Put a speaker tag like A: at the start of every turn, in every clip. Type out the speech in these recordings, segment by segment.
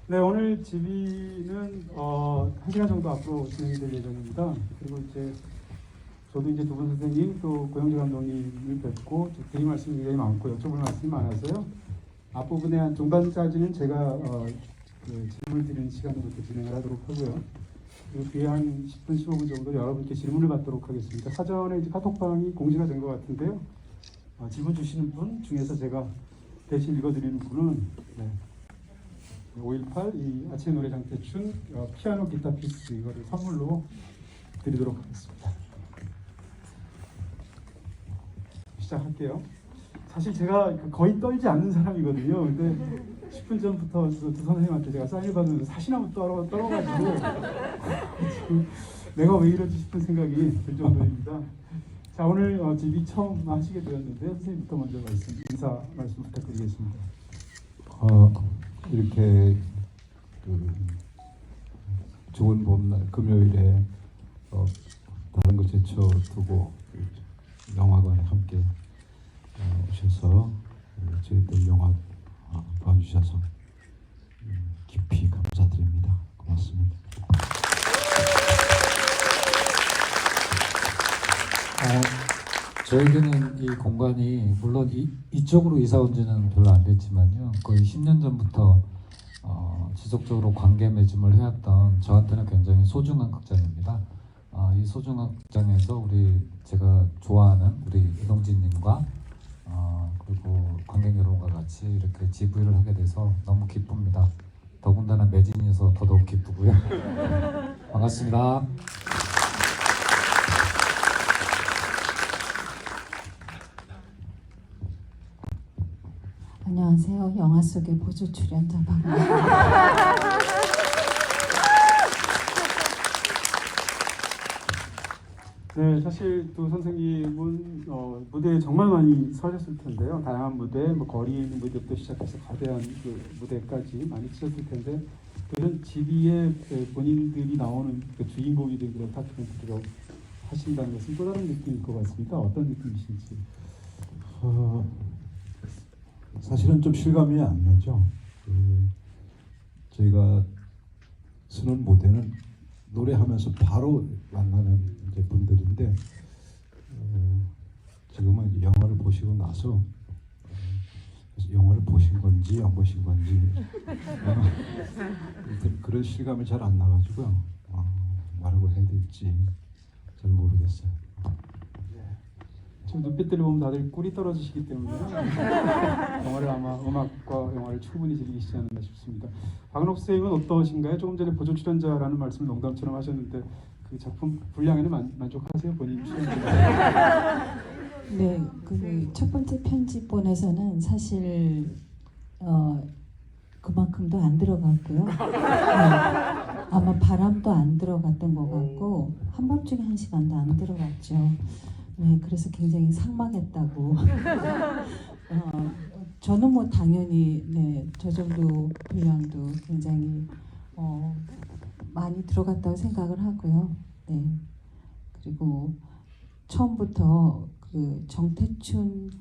A: 네, 오늘 집이는 1시간 정도 앞으로 진행이 될 예정입니다. 그리고 이제 저도 이제 두 분 선생님 또 고영재 감독님을 뵙고 드릴 말씀이 굉장히 많고 여쭤볼 말씀이 많아서요. 앞부분에 한 중반까지는 제가 그 질문을 드리는 시간으로 진행을 하도록 하고요. 그리고 뒤에 한 10분, 15분 정도 여러분께 질문을 받도록 하겠습니다. 사전에 이제 카톡방이 공지가 된 것 같은데요. 질문 주시는 분 중에서 제가 대신 읽어드리는 분은 5.18 이 아침 노래 장태춘 피아노 기타 피스 이거를 선물로 드리도록 하겠습니다. 시작할게요. 사실 제가 거의 떨지 않는 사람이거든요. 근데 10분 전부터 두 선생님한테 제가 사인을 받으면서 사시나무 떨어가지고 지금 내가 왜 이러지 싶은 생각이 들 정도입니다. 자, 오늘 집이 처음 하시게 되었는데 선생님부터 먼저 인사 말씀 부탁드리겠습니다.
B: 이렇게 좋은 봄날 금요일에 다른 거 제쳐두고 영화관에 함께 오셔서 저희들 영화 봐주셔서 깊이 감사드립니다. 고맙습니다.
C: 저에게는 이 공간이 물론 이쪽으로 이사 온 지는 별로 안 됐지만요, 거의 10년 전부터 지속적으로 관계 맺음을 해왔던 저한테는 굉장히 소중한 극장입니다. 이 소중한 극장에서 제가 좋아하는 우리 이동진님과 그리고 관객 여러분과 같이 이렇게 GV를 하게 돼서 너무 기쁩니다. 더군다나 매진이어서 더더욱 기쁘고요. 반갑습니다.
D: 안녕하세요. 영화 속의 보조 출연자 박미입니다.
A: 네, 사실 두 선생님은 무대에 정말 많이 서셨을 텐데요. 다양한 무대, 거리에 있는 무대부터 시작해서 거대한 그 무대까지 많이 치셨을 텐데 이런 집위에 본인들이 나오는 그 주인공이 된 그런 다큐멘터리로 하신다는 것은 또 다른 느낌일 것 같습니다. 어떤 느낌이신지?
B: 사실은 좀 실감이 안 나죠. 저희가 쓰는 무대는 노래하면서 바로 만나는 이제 분들인데 지금은 이제 영화를 보시고 나서 영화를 보신 건지 안 보신 건지 그런 실감이 잘 안 나가지고요. 뭐라고 해야 될지 잘 모르겠어요.
A: 지금 눈빛들을 보면 다들 꿀이 떨어지시기 때문에 영화를 아마 음악과 영화를 충분히 즐기시지 않았나 싶습니다. 박은옥 선생님은 어떠신가요? 조금 전에 보조 출연자라는 말씀을 농담처럼 하셨는데 그 작품 분량에는 만족하세요? 본인 출연자?
D: 네, 그 첫 번째 편집본에서는 사실 그만큼도 안 들어갔고요. 네, 아마 바람도 안 들어갔던 것 같고 한밤중에 1시간도 안 들어갔죠. 네, 그래서 굉장히 삭막했다고. 저는 뭐 당연히 저 정도 분량도 굉장히 많이 들어갔다고 생각을 하고요. 네, 그리고 처음부터 그 정태춘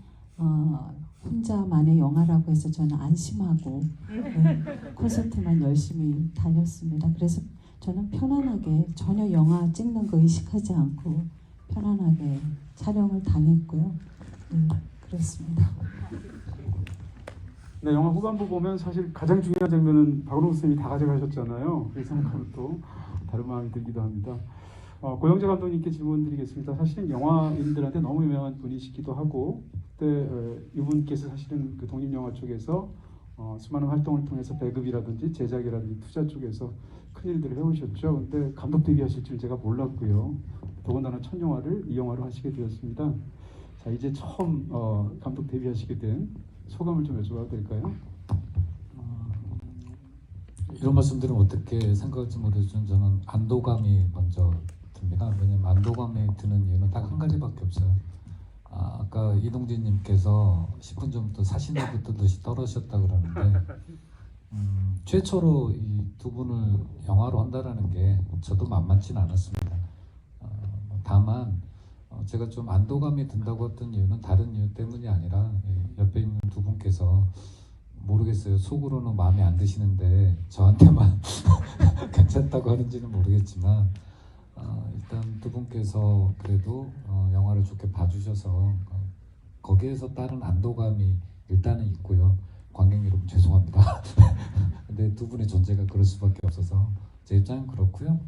D: 혼자만의 영화라고 해서 저는 안심하고 콘서트만 열심히 다녔습니다. 그래서 저는 편안하게 전혀 영화 찍는 거 의식하지 않고 편안하게 촬영을 당했고요. 그렇습니다.
A: 네, 영화 후반부 보면 사실 가장 중요한 장면은 박은옥 선생님이 다 가져가셨잖아요. 그래서 생각하면 또 다른 마음이 들기도 합니다. 고영재 감독님께 질문 드리겠습니다. 사실은 영화인들한테 너무 유명한 분이시기도 하고 그때 이분께서 사실은 그 독립영화 쪽에서 수많은 활동을 통해서 배급이라든지 제작이라든지 투자 쪽에서 큰 일들을 해오셨죠. 근데 감독 데뷔하실 줄 제가 몰랐고요. 더군다나 첫 영화를 이 영화로 하시게 되었습니다. 자, 이제 처음 감독 데뷔하시게 된 소감을 좀 여쭤봐도 될까요?
C: 이런 말씀들은 어떻게 생각할지 모르지만 저는 안도감이 먼저 듭니다. 왜냐면 안도감이 드는 이유는 딱 한 가지밖에 없어요. 아까 이동진님께서 10분 전부터 사시나무 뜨듯이 떨어졌다 그러는데 최초로 이 두 분을 영화로 한다라는 게 저도 만만치는 않았습니다. 다만 제가 좀 안도감이 든다고 했던 이유는 다른 이유 때문이 아니라 옆에 있는 두 분께서 모르겠어요. 속으로는 마음에 안 드시는데 저한테만 괜찮다고 하는지는 모르겠지만 일단 두 분께서 그래도 영화를 좋게 봐주셔서 거기에서 따른 안도감이 일단은 있고요. 관객 여러분 죄송합니다. 근데 두 분의 존재가 그럴 수밖에 없어서 제 입장은 그렇고요.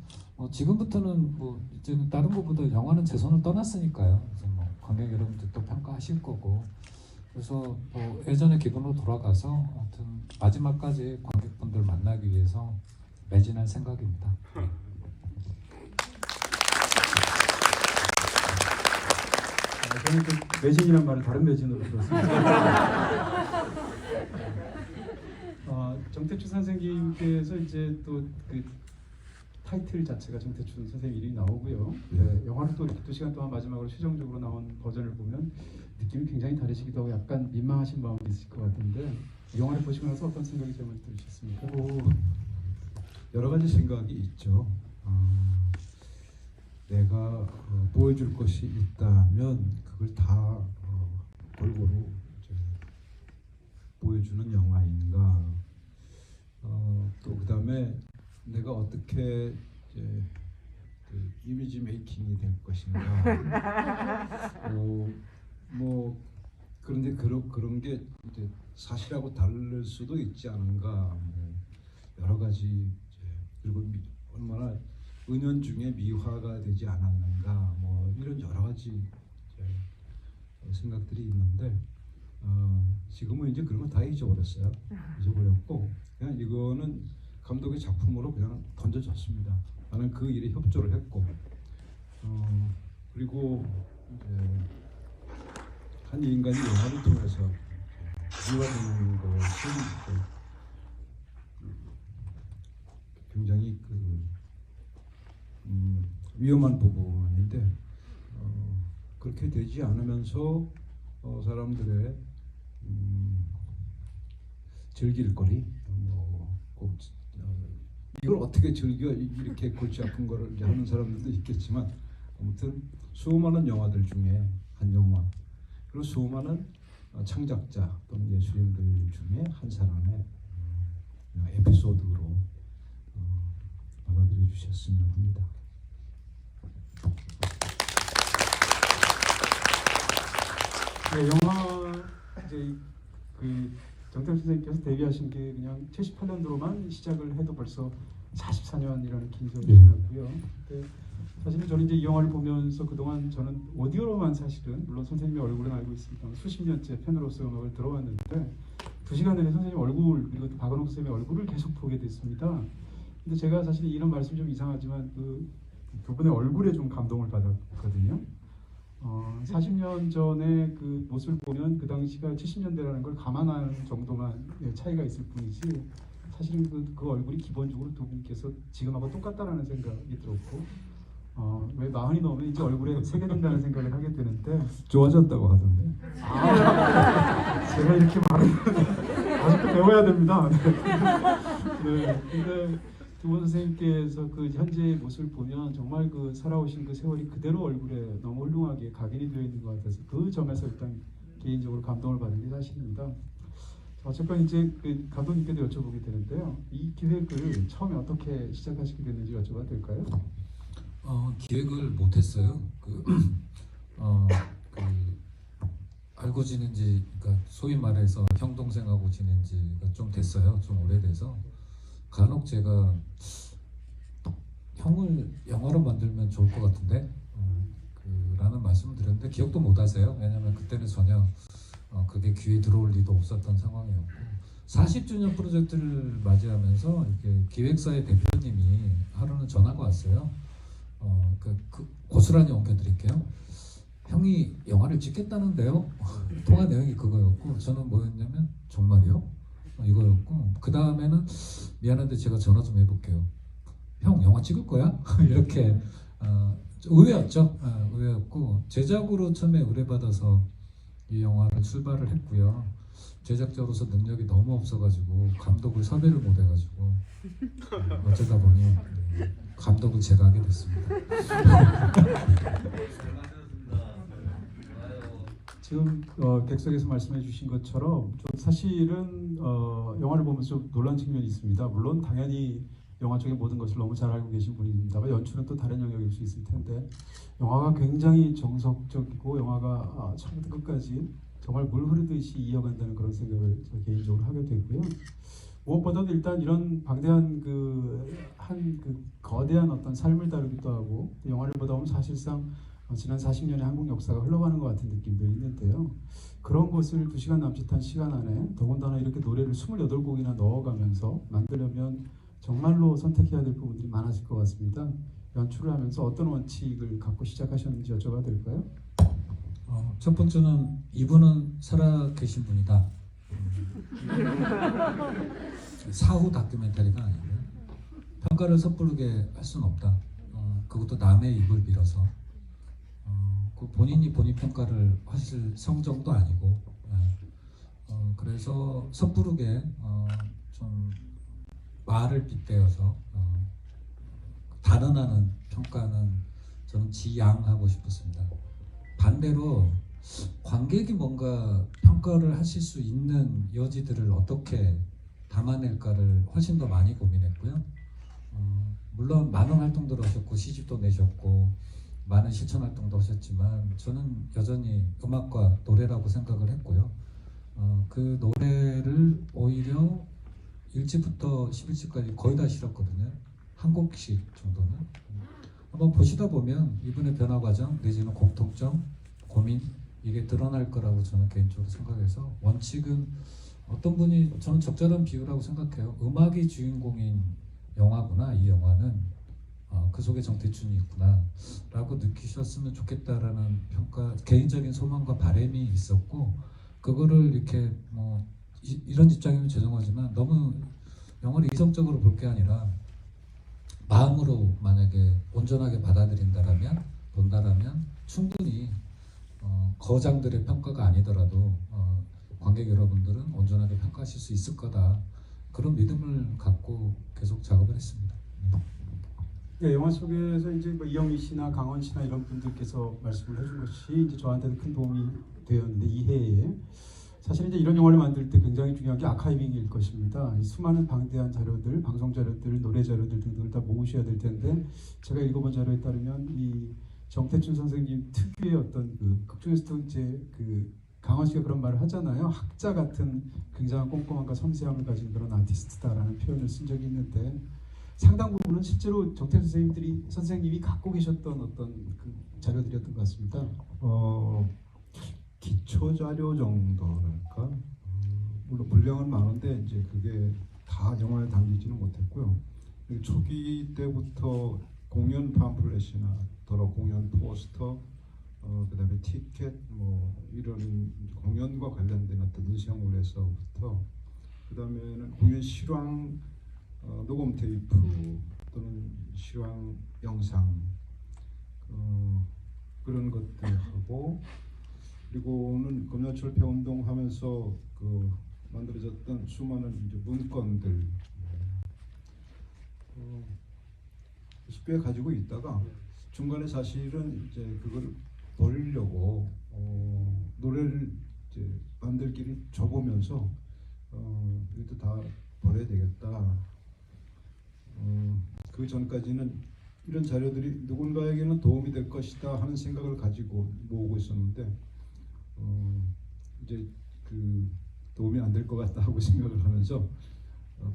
C: 지금부터는 뭐 이제는 다른 것보다 영화는 제 손을 떠났으니까요. 그래서 뭐 관객 여러분들도 평가하실 거고. 그래서 뭐 예전의 기분으로 돌아가서 아무튼 마지막까지 관객분들 만나기 위해서 매진할 생각입니다.
A: 저는 그 매진이란 말을 다른 매진으로 들었습니다. 정태춘 선생님께서 이제 또 그 타이틀 자체가 정태춘 선생님 이름이 나오고요. 네, 영화를 또 이렇게 2시간 동안 마지막으로 최종적으로 나온 버전을 보면 느낌이 굉장히 다르시기도 하고 약간 민망하신 마음이 있으실 것 같은데 영화를 보시고 나서 어떤 생각이 제일 먼저 드셨습니까?
B: 여러 가지 생각이 있죠. 내가 보여줄 것이 있다면 그걸 다 골고루 이제 보여주는 영화인가. 또 그다음에 내가 어떻게 이제 그 이미지 메이킹이 될 것인가. 뭐 그런데 그런 게 이제 사실하고 다를 수도 있지 않은가. 뭐 여러 가지 이제 그리고 얼마나 은연중에 미화가 되지 않았는가. 뭐 이런 여러 가지 이제 생각들이 있는데 지금은 이제 그런 거 다 잊어버렸어요. 잊어버렸고 그냥 이거는 감독의 작품으로 그냥 던져졌습니다. 나는 그 일에 협조를 했고 그리고 이제 한 인간이 영화를 통해서 미화되는 것은 굉장히 위험한 부분인데 그렇게 되지 않으면서 사람들의 즐길 거리 꼭 이걸 어떻게 즐겨 이렇게 골치 아픈 거를 이제 하는 사람들도 있겠지만 아무튼 수많은 영화들 중에 한 영화 그리고 수많은 창작자 또는 예술인들 중에 한 사람의 에피소드로 받아들여 주셨으면 합니다.
A: 네, 영화 이제 그 정태춘 선생님께서 데뷔하신 게 그냥 78년도로만 시작을 해도 벌써 44년이라는 긴 세월이 지났고요. 근데 사실은 저는 이제 이 영화를 보면서 그동안 저는 오디오로만 사실은 물론 선생님의 얼굴은 알고 있습니다만 수십 년째 팬으로서 음악을 들어왔는데 2시간 내내 선생님 얼굴 그리고 또 박은옥 선생님의 얼굴을 계속 보게 됐습니다. 근데 제가 사실 이런 말씀이 좀 이상하지만 그 두 분의 얼굴에 좀 감동을 받았거든요. 40년 전에 그 모습을 보면 그 당시가 70년대라는 걸 감안하는 정도만 차이가 있을 뿐이지 사실은 그 얼굴이 기본적으로 두 분께서 지금하고 똑같다라는 생각이 들었고 왜 40이 넘으면 이제 얼굴에 새게 된다는 생각을 하게 되는데
B: 좋아졌다고 하던데.
A: 제가 이렇게 말하면 아직도 배워야 됩니다. 네. 근데 두 분 선생님께서 그 현재의 모습을 보면 정말 그 살아오신 그 세월이 그대로 얼굴에 너무 훌륭하게 각인이 되어 있는 것 같아서 그 점에서 일단 개인적으로 감동을 받은 게 사실입니다. 어쨌건 이제 그 감독님께도 여쭤보게 되는데요. 이 기획을 처음에 어떻게 시작하시게 됐는지 여쭤봐도 될까요?
C: 기획을 못했어요. 알고 지낸 지, 그러니까 소위 말해서 형 동생하고 지낸 지가 좀 됐어요. 좀 오래돼서 간혹 제가 형을 영화로 만들면 좋을 것 같은데 라는 말씀을 드렸는데 기억도 못 하세요. 왜냐하면 그때는 전혀 그게 귀에 들어올 리도 없었던 상황이었고 40주년 프로젝트를 맞이하면서 이렇게 기획사의 대표님이 하루는 전화가 왔어요. 고스란히 옮겨드릴게요. 형이 영화를 찍겠다는데요. 통화 내용이 그거였고 저는 뭐였냐면 정말이요? 이거였고 그 다음에는 미안한데 제가 전화 좀 해볼게요. 형 영화 찍을 거야? 이렇게 의외였죠. 의외였고 제작으로 처음에 의뢰받아서 이 영화를 출발을 했고요. 제작자로서 능력이 너무 없어가지고 감독을 섭외를 못해가지고 어쩌다 보니 감독을 제가 하게 됐습니다.
A: 지금 객석에서 말씀해 주신 것처럼 좀 사실은 영화를 보면서 좀 놀란 측면이 있습니다. 물론 당연히 영화 쪽의 모든 것을 너무 잘 알고 계신 분입니다만 연출은 또 다른 영역일 수 있을 텐데 영화가 굉장히 정석적이고 영화가 처음부터 끝까지 정말 물 흐르듯이 이어간다는 그런 생각을 저 개인적으로 하게 되고요. 무엇보다도 일단 이런 방대한 그 거대한 어떤 삶을 다루기도 하고 또 영화를 보다 보면 사실상 지난 40년의 한국 역사가 흘러가는 것 같은 느낌도 있는데요. 그런 것을 2시간 남짓한 시간 안에 더군다나 이렇게 노래를 28곡이나 넣어가면서 만들려면 정말로 선택해야 될 부분들이 많아질 것 같습니다. 연출을 하면서 어떤 원칙을 갖고 시작하셨는지 여쭤봐도 될까요?
C: 첫 번째는 이분은 살아 계신 분이다. 사후 다큐멘터리가 아니고요. 평가를 섣부르게 할 수는 없다. 그것도 남의 입을 빌어서 그 본인이 본인 평가를 하실 성정도 아니고 그래서 섣부르게 좀 말을 빗대어서 단언하는 평가는 저는 지양하고 싶었습니다. 반대로 관객이 뭔가 평가를 하실 수 있는 여지들을 어떻게 담아낼까를 훨씬 더 많이 고민했고요. 물론 많은 활동들을 하셨고 시집도 내셨고 많은 실천 활동도 하셨지만 저는 여전히 음악과 노래라고 생각을 했고요. 그 노래를 오히려 1집부터 11집까지 거의 다 실었거든요. 한 곡씩 정도는. 한번 보시다 보면 이분의 변화 과정 내지는 공통점, 고민 이게 드러날 거라고 저는 개인적으로 생각해서 원칙은 어떤 분이 저는 적절한 비유라고 생각해요. 음악이 주인공인 영화구나 이 영화는 그 속에 정태춘이 있구나 라고 느끼셨으면 좋겠다라는 평가 개인적인 소망과 바람이 있었고 그거를 이렇게 뭐 이런 입장이면 죄송하지만 너무 영화를 이성적으로 볼 게 아니라 마음으로 만약에 온전하게 받아들인다라면 본다라면 충분히 거장들의 평가가 아니더라도 관객 여러분들은 온전하게 평가하실 수 있을 거다 그런 믿음을 갖고 계속 작업을 했습니다.
A: 네, 영화 속에서 이제 뭐 이영희 씨나 강원 씨나 이런 분들께서 말씀을 해준 것이 이제 저한테도 큰 도움이 되었는데 이해에 사실 이제 이런 영화를 만들 때 굉장히 중요한 게 아카이빙일 것입니다. 이 수많은 방대한 자료들, 방송 자료들, 노래 자료들 등등을 다 모으셔야 될 텐데 제가 읽어본 자료에 따르면 이 정태춘 선생님 특유의 어떤 그 극중에서도 이제 그 강원 씨가 그런 말을 하잖아요. 학자 같은 굉장한 꼼꼼함과 섬세함을 가진 그런 아티스트다라는 표현을 쓴 적이 있는데 상당 부분은 실제로 정태춘 선생님이 갖고 계셨던 어떤 그 자료들이었던 것 같습니다.
B: 기초 자료 정도랄까. 물론 분량은 많은데 이제 그게 다 영화에 담기지는 못했고요. 초기 때부터 공연 팜플렛이나 더러 공연 포스터, 그다음에 티켓 뭐 이런 공연과 관련된 어떤 인쇄물에서부터 그다음에는 공연 실황 녹음 테이프 또는 실황 영상 그런 것들하고 그리고는 금요철폐 운동하면서 그 만들어졌던 수많은 이제 문건들 꽤 가지고 있다가 중간에 사실은 이제 그걸 버리려고 노래를 이제 만들기를 줘보면서 이것도 다 버려야 되겠다. 그 전까지는 이런 자료들이 누군가에게는 도움이 될 것이다 하는 생각을 가지고 모으고 있었는데 이제 그 도움이 안 될 것 같다 하고 생각을 하면서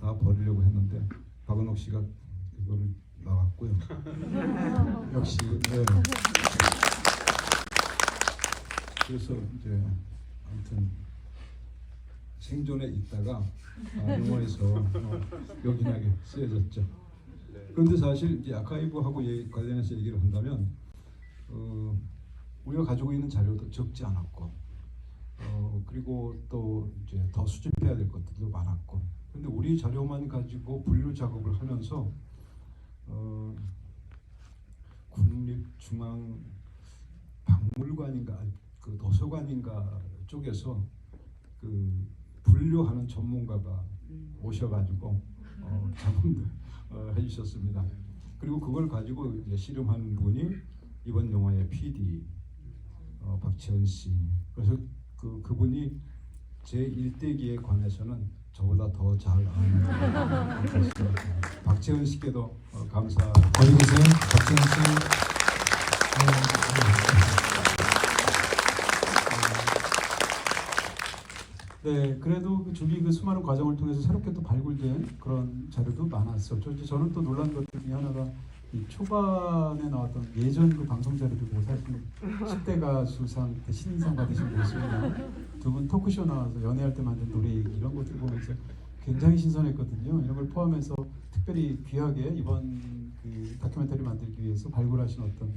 B: 다 버리려고 했는데 박은옥 씨가 이거를 나왔고요. 역시 네. 그래서 이제 아무튼 생존에 있다가 영화에서 요긴하게 쓰여졌죠. 그런데 사실 이제 아카이브하고 관련해서 얘기를 한다면 우리가 가지고 있는 자료도 적지 않았고 그리고 또 이제 더 수집해야 될 것들도 많았고 근데 우리 자료만 가지고 분류 작업을 하면서 국립중앙박물관인가 그 도서관인가 쪽에서 그 분류하는 전문가가 오셔가지고 작업을 해주셨습니다. 그리고 그걸 가지고 이제 씨름하는 분이 이번 영화의 PD 박지원 씨. 그래서 그분이 제 일대기에 관해서는 저보다 더 잘 아는 것 같습니다. 박지원 씨께도 감사.
C: 어디 계세요? 박지원 씨.
A: 네, 그래도 그 준비 그 수많은 과정을 통해서 새롭게 또 발굴된 그런 자료도 많았었죠. 이제 저는 또 놀란 것들 중에 하나가 이 초반에 나왔던 예전 그 방송 자료들 보고 사실 10대 가수상 때 신인상 받으신 모습이나 두 분 토크쇼 나와서 연애할 때 만든 노래 얘기 이런 것들 보면서 굉장히 신선했거든요. 이런 걸 포함해서 특별히 귀하게 이번 그 다큐멘터리 만들기 위해서 발굴하신 어떤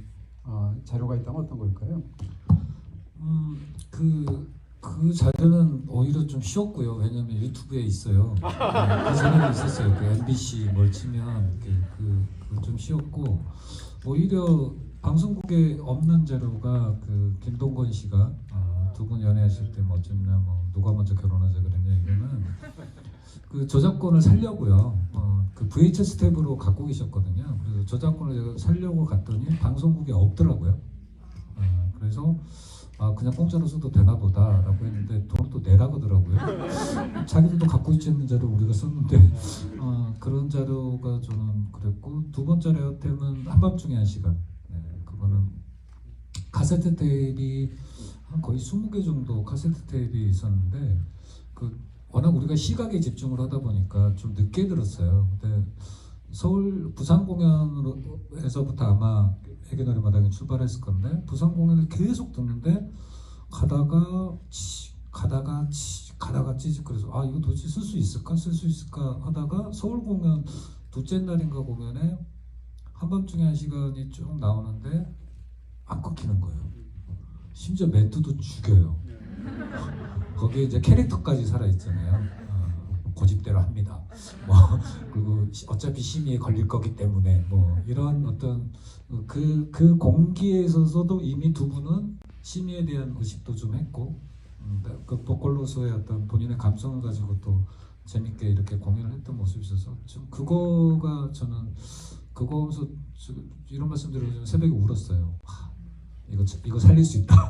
A: 자료가 있다면 어떤 걸까요?
C: 그 자료는 오히려 좀 쉬웠고요. 왜냐면 유튜브에 있어요. 그 전에도 있었어요. 그 MBC 뭘 치면 좀 쉬웠고, 오히려 방송국에 없는 자료가 그 김동건 씨가 두 분 연애하실 때 뭐 어쩌냐, 뭐 누가 먼저 결혼하자 그랬냐, 이거는 그 저작권을 살려고요. 그 VHS 탭으로 갖고 계셨거든요. 그래서 저작권을 제가 살려고 갔더니 방송국에 없더라고요. 그래서 그냥 공짜로 써도 되나 보다라고 했는데 돈을 또 내라 그러더라고요. 자기들도 갖고 있지 않는 자료 우리가 썼는데 그런 자료가 저는 그랬고, 두 번째 레어템은 한밤중에 한 시간. 네, 그거는 카세트 테이프이 한 거의 20개 정도 카세트 테이프이 있었는데 워낙 우리가 시각에 집중을 하다 보니까 좀 늦게 들었어요. 근데 서울 부산 공연에서부터 아마 애기 노래마당에 출발했을 건데, 부산 공연을 계속 듣는데 가다가 찌직 그래서 이거 도대체 쓸 수 있을까 하다가 서울 공연 둘째 날인가 공연에 한밤중에 한 시간이 쭉 나오는데 안 끊기는 거예요. 심지어 멘트도 죽여요. 거기에 이제 캐릭터까지 살아 있잖아요. 고집대로 합니다. 그리고 어차피 심의에 걸릴 거기 때문에 이런 어떤 그 공기에 있어서도 이미 두 분은 심의에 대한 의식도 좀 했고, 그 보컬로서의 어떤 본인의 감성을 가지고 또 재밌게 이렇게 공연을 했던 모습이 있어서 좀 그거가 저는 그거에서 이런 말씀드리면 새벽에 울었어요. 이거 살릴 수 있다.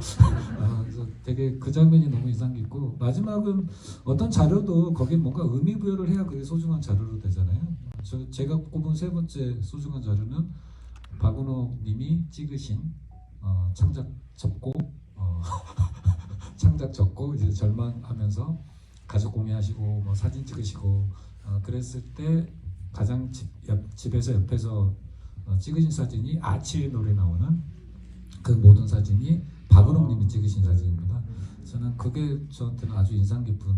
C: 그래서 되게 그 장면이 너무 인상 깊고, 마지막은 어떤 자료도 거기에 뭔가 의미 부여를 해야 그게 소중한 자료로 되잖아요. 제가 꼽은 세 번째 소중한 자료는 박은호 님이 찍으신 창작 접고 이제 절망하면서 가족 공유하시고 사진 찍으시고 그랬을 때 가장 집에서 옆에서 찍으신 사진이 아치의 노래 나오는 그 모든 사진이 박은홍 님이 찍으신 사진입니다. 저는 그게 저한테는 아주 인상 깊은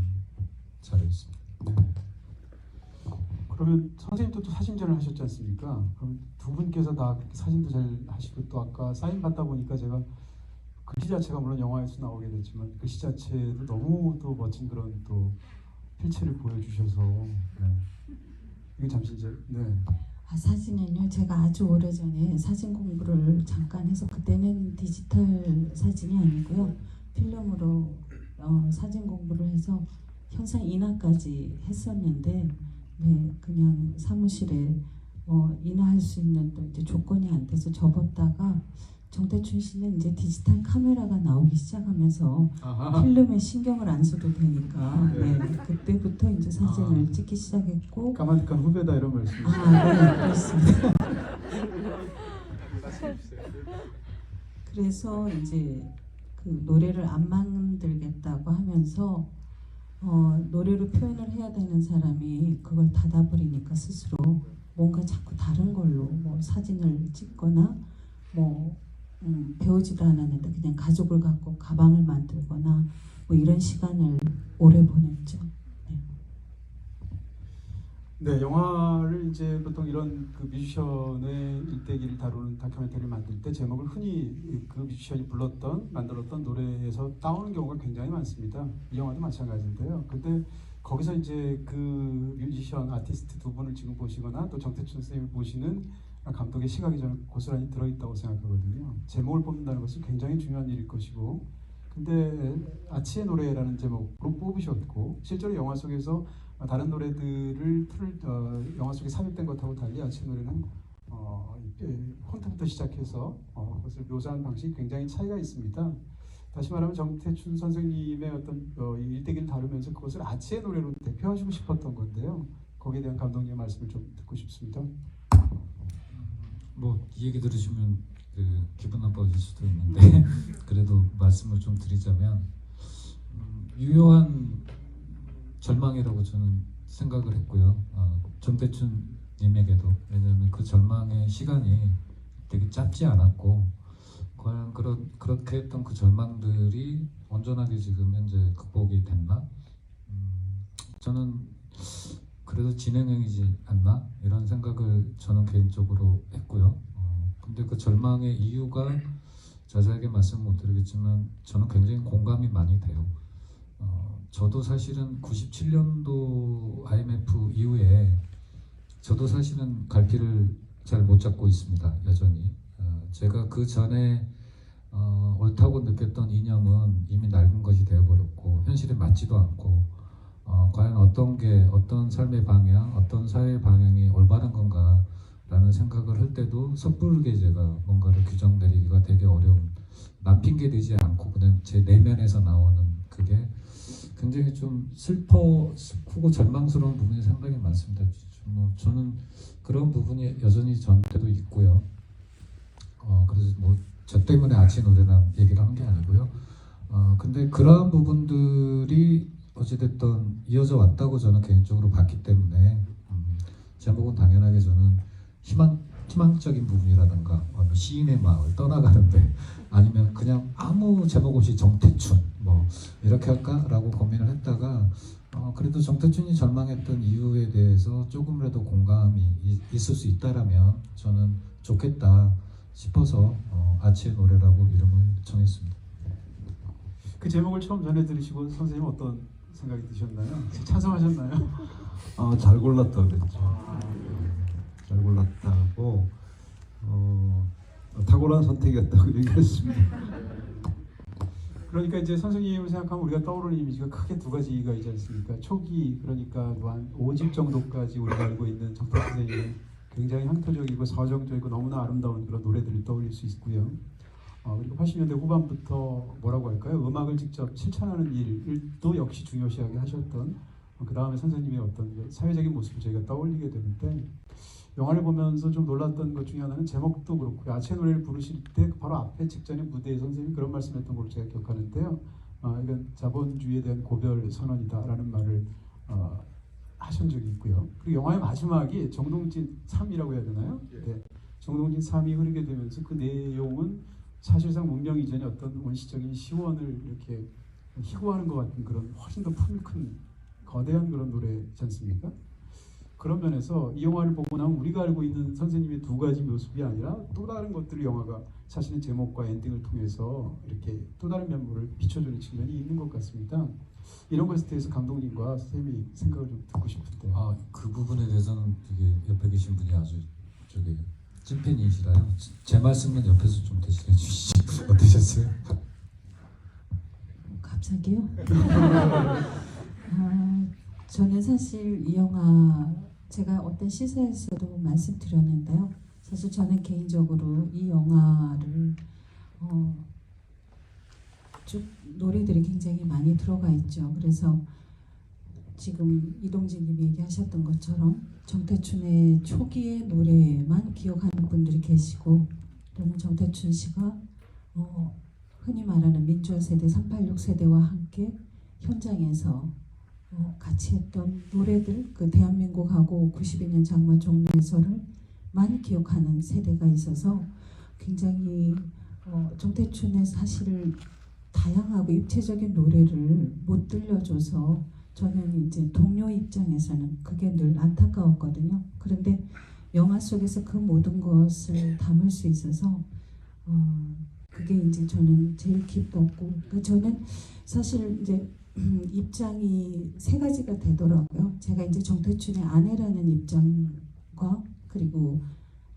C: 자료였습니다.
A: 그러면 선생님도 또 사진전을 하셨지 않습니까? 그럼 두 분께서 다 사진도 잘 하시고, 또 아까 사인 받다 보니까 제가 글씨 자체가 물론 영화에서 나오게 됐지만 글씨 자체도 너무 또 멋진 그런 또 필체를 보여주셔서 이거 잠시 이제
D: 사진은요, 제가 아주 오래전에 사진 공부를 잠깐 해서, 그때는 디지털 사진이 아니고요, 필름으로 사진 공부를 해서 형상 인화까지 했었는데, 그냥 사무실에 인화할 수 있는 또 이제 조건이 안 돼서 접었다가, 정태춘 씨는 이제 디지털 카메라가 나오기 시작하면서 필름에 신경을 안 써도 되니까 그때부터 이제 사진을 찍기 시작했고,
A: 까마득한 후배다 이런 말씀.
D: 네, 그렇습니다. 그래서 이제 그 노래를 안 만들겠다고 하면서 노래로 표현을 해야 되는 사람이 그걸 닫아버리니까 스스로 뭔가 자꾸 다른 걸로 사진을 찍거나 배우지도 않았는데 그냥 가족을 갖고 가방을 만들거나 이런 시간을 오래 보냈죠.
A: 네, 영화를 이제 보통 이런 그 뮤지션의 일대기를 다루는 다큐멘터리를 만들 때 제목을 흔히 그 뮤지션이 만들었던 노래에서 따오는 경우가 굉장히 많습니다. 이 영화도 마찬가지인데요. 근데 거기서 이제 그 뮤지션, 아티스트 두 분을 지금 보시거나 또 정태춘 선생님을 보시는 감독의 시각이 저는 고스란히 들어있다고 생각하거든요. 제목을 뽑는다는 것은 굉장히 중요한 일일 것이고, 근데 아치의 노래라는 제목으로 뽑으셨고, 실제로 영화 속에서 다른 노래들을 영화 속에 삽입된 것하고 달리 아치의 노래는 폰트부터 시작해서 그것을 묘사하는 방식이 굉장히 차이가 있습니다. 다시 말하면 정태춘 선생님의 어떤 이 일대기를 다루면서 그것을 아치의 노래로 대표하시고 싶었던 건데요. 거기에 대한 감독님의 말씀을 좀 듣고 싶습니다.
C: 뭐 이 얘기 들으시면 기분 나빠질 수도 있는데 그래도 말씀을 좀 드리자면 유효한 절망이라고 저는 생각을 했고요. 정대춘님에게도 왜냐하면 그 절망의 시간이 되게 짧지 않았고 과연 그렇게 했던 그 절망들이 온전하게 지금 현재 극복이 됐나? 저는 그래도 진행형이지 않나 이런 생각을 저는 개인적으로 했고요. 근데 그 절망의 이유가 자세하게 말씀 못 드리겠지만 저는 굉장히 공감이 많이 돼요. 저도 사실은 97년도 IMF 이후에 저도 사실은 갈 길을 잘 못 잡고 있습니다. 여전히 제가 그 전에 옳다고 느꼈던 이념은 이미 낡은 것이 되어버렸고 현실에 맞지도 않고 과연 어떤 삶의 방향, 어떤 사회의 방향이 올바른 건가라는 생각을 할 때도 섣부르게 제가 뭔가를 규정 내리기가 되게 어려운 남 핑계 대지 않고 그냥 제 내면에서 나오는 그게 굉장히 좀 슬프고 절망스러운 부분이 상당히 많습니다. 저는 그런 부분이 여전히 저한테도 있고요. 그래서 뭐 저 때문에 아치 노래란 얘기를 한 게 아니고요. 근데 그러한 부분들이 어찌됐든 이어져 왔다고 저는 개인적으로 봤기 때문에 제목은 당연하게 저는 희망적인 부분이라든가 어느 시인의 마을 떠나가는데 아니면 그냥 아무 제목 없이 정태춘 뭐 이렇게 할까라고 고민을 했다가 그래도 정태춘이 절망했던 이유에 대해서 조금이라도 공감이 있을 수 있다라면 저는 좋겠다 싶어서 아치의 노래라고 이름을 정했습니다.
A: 그 제목을 처음 전해 들으시고 선생님 어떤 생각이 드셨나요? 찬성하셨나요?
B: 잘 골랐다 그랬죠. 잘 골랐다고 탁월한 선택이었다고 얘기했습니다.
A: 그러니까 이제 선생님을 생각하면 우리가 떠오르는 이미지가 크게 두 가지가 있지 않습니까? 초기 그러니까 한 5집 정도까지 우리가 알고 있는 정태춘 선생님의 굉장히 향토적이고 서정적이고 너무나 아름다운 그런 노래들을 떠올릴 수 있고요. 그리고 80년대 후반부터 뭐라고 할까요? 음악을 직접 실천하는 일도 역시 중요시하게 하셨던 그 다음에 선생님의 어떤 사회적인 모습을 저희가 떠올리게 되는데 영화를 보면서 좀 놀랐던 것 중에 하나는 제목도 그렇고 아치의 노래를 부르실 때 바로 앞에 직전에 무대에 선생님이 그런 말씀했던 걸 제가 기억하는데요. 이건 자본주의에 대한 고별 선언이다라는 말을 하신 적이 있고요. 그리고 영화의 마지막이 정동진 3이라고 해야 되나요? 네. 정동진 3이 흐르게 되면서 그 내용은 사실상 문명 이전의 어떤 원시적인 시원을 이렇게 희고하는 것 같은 그런 훨씬 더 큰 거대한 그런 노래지 않습니까? 그런 면에서 이 영화를 보고 나면 우리가 알고 있는 선생님의 두 가지 모습이 아니라 또 다른 것들을 영화가 자신의 제목과 엔딩을 통해서 이렇게 또 다른 면모를 비춰주는 측면이 있는 것 같습니다. 이런 것에 대해서 감독님과 선생님이 생각을 좀 듣고 싶은데요.
C: 그 부분에 대해서는 되게 옆에 계신 분이 아주 찐팬이시라요. 제 말씀은 옆에서 좀 대신해 주시지. 어떠셨어요?
D: 갑자기요? 저는 사실 이 영화 제가 어떤 시사에서도 말씀드렸는데요. 사실 저는 개인적으로 이 영화를 쭉 노래들이 굉장히 많이 들어가 있죠. 그래서 지금 이동진님이 얘기하셨던 것처럼 정태춘의 초기의 노래만 기억하는 분들이 계시고 또는 정태춘 씨가 흔히 말하는 민주화 세대 386 세대와 함께 현장에서 같이 했던 노래들 그 대한민국하고 92년 장마 종로에서를 많이 기억하는 세대가 있어서 굉장히 정태춘의 사실 다양하고 입체적인 노래를 못 들려줘서 저는 이제 동료 입장에서는 그게 늘 안타까웠거든요. 그런데 영화 속에서 그 모든 것을 담을 수 있어서 그게 이제 저는 제일 기뻤고 그러니까 저는 사실 이제 입장이 세 가지가 되더라고요. 제가 이제 정태춘의 아내라는 입장과 그리고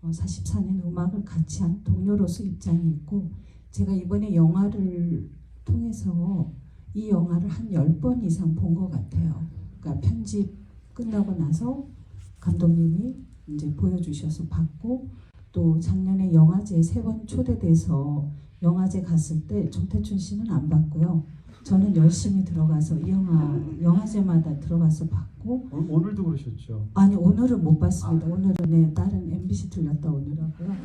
D: 44년 음악을 같이 한 동료로서 입장이 있고 제가 이번에 영화를 통해서 이 영화를 한 10번 이상 본 것 같아요. 그러니까 편집 끝나고 나서 감독님이 이제 보여주셔서 봤고 또 작년에 영화제에 3번 초대돼서 영화제 갔을 때 정태춘 씨는 안 봤고요. 저는 열심히 들어가서 이 영화제마다 들어가서 봤고,
A: 오늘도 그러셨죠.
D: 아니 오늘은 못 봤습니다. 오늘은 다른 MBC 들렸다 오느라고요.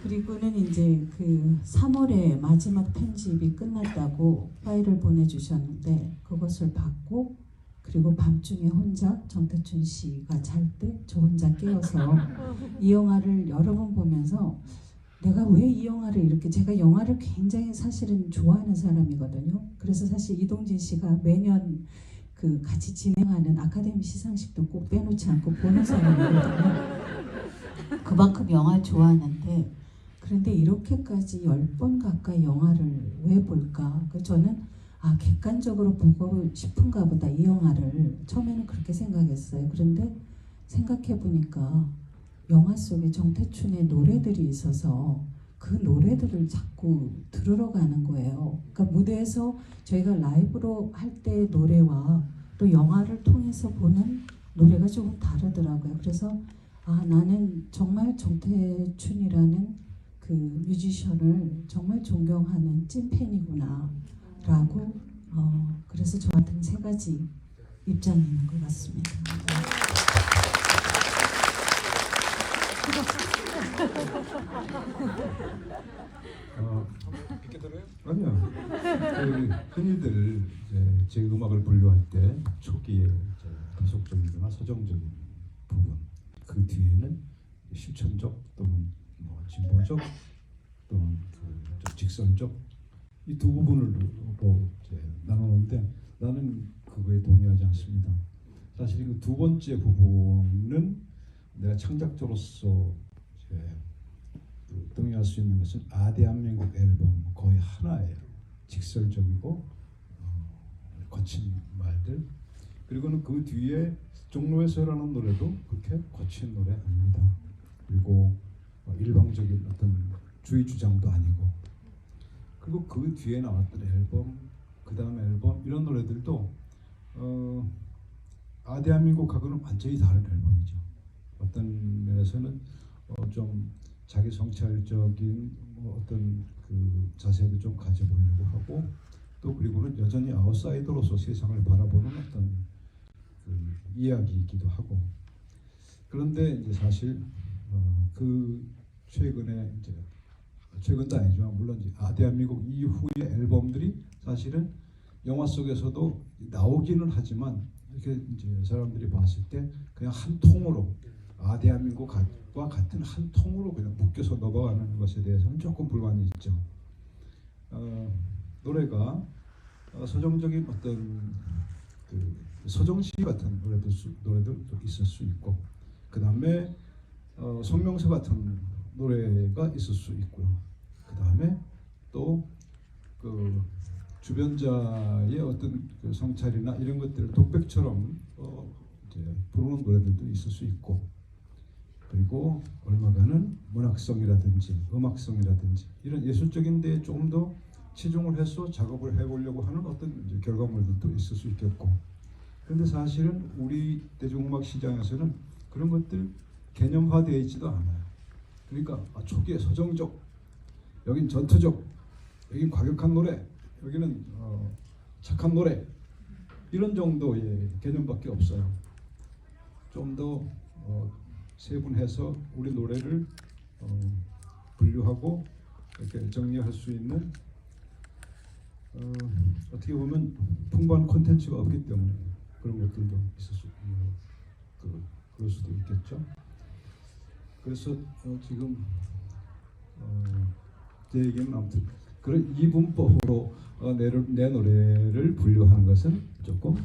D: 그리고는 이제 그 3월에 마지막 편집이 끝났다고 파일을 보내주셨는데 그것을 받고, 그리고 밤중에 혼자 정태춘 씨가 잘 때 저 혼자 깨어서 이 영화를 여러 번 보면서 내가 왜 이 영화를 이렇게, 제가 영화를 굉장히 사실은 좋아하는 사람이거든요. 그래서 사실 이동진 씨가 매년 그 같이 진행하는 아카데미 시상식도 꼭 빼놓지 않고 보는 사람이거든요. 그만큼 영화 좋아하는데, 그런데 이렇게까지 10번 가까이 영화를 왜 볼까? 저는 객관적으로 보고 싶은가 보다 이 영화를 처음에는 그렇게 생각했어요. 그런데 생각해 보니까 영화 속에 정태춘의 노래들이 있어서 그 노래들을 자꾸 들으러 가는 거예요. 그러니까 무대에서 저희가 라이브로 할 때 노래와 또 영화를 통해서 보는 노래가 조금 다르더라고요. 그래서 나는 정말 정태춘이라는 그 뮤지션을 정말 존경하는 찐팬이구나 라고 그래서 저한테는 세 가지 입장이 있는 것 같습니다.
B: 아니요. 흔히들 이제 제 음악을 분류할 때 초기에 이제 가속적이거나 서정적인 부분, 그 뒤에는 실천적 또는 뭐 진보적 또는 좀 직선적, 이 두 부분으로 이제 나누는데 나는 그거에 동의하지 않습니다. 사실 그 두 번째 부분은 내가 창작자로서 이제 동의할 수 있는 것은 대한민국 앨범 거의 하나예요. 직설적이고 거친 말들. 그리고는 그 뒤에 종로에서라는 노래도 그렇게 거친 노래 아닙니다. 그리고 일방적인 어떤 주의 주장도 아니고, 그리고 그 뒤에 나왔던 앨범, 그 다음에 앨범, 이런 노래들도 대한민국하고는 완전히 다른 앨범이죠. 어떤 면에서는 좀 자기 성찰적인 어떤 그 자세도 좀 가져보려고 하고, 또 그리고는 여전히 아웃사이더로서 세상을 바라보는 어떤 그 이야기이기도 하고. 그런데 이제 사실 그 최근에 이제 최근도 아니지만 물론 이제 대한민국 이후의 앨범들이 사실은 영화 속에서도 나오기는 하지만 이렇게 이제 사람들이 봤을 때 그냥 한 통으로 대한민국과 같은 한 통으로 그냥 묶여서 넘어가는 것에 대해서는 조금 불만이 있죠. 노래가 서정적인 어떤 그 서정시 같은 노래들도 있을 수 있고, 그 다음에 성명서 같은 노래가 있을 수 있고요. 그 다음에 또 그 주변자의 어떤 그 성찰이나 이런 것들을 독백처럼 이제 부르는 노래들도 있을 수 있고, 그리고 얼마간은 문학성이라든지 음악성이라든지 이런 예술적인 데에 조금 더 치중을 해서 작업을 해보려고 하는 어떤 이제 결과물들도 있을 수 있겠고. 그런데 사실은 우리 대중음악 시장에서는 그런 것들 개념화되어 있지도 않아요. 그러니까 초기에 서정적, 여긴 전투적, 여긴 과격한 노래, 여기는 착한 노래, 이런 정도의 개념밖에 없어요. 좀 더 세분해서 우리 노래를 분류하고 이렇게 정리할 수 있는 어떻게 보면 풍부한 콘텐츠가 없기 때문에 그런 것들도 있을 수 그럴 수도 있겠죠. 그래서 지금 제 얘기는 아무튼 그런 이분법으로 내 노래를 분류하는 것은 조금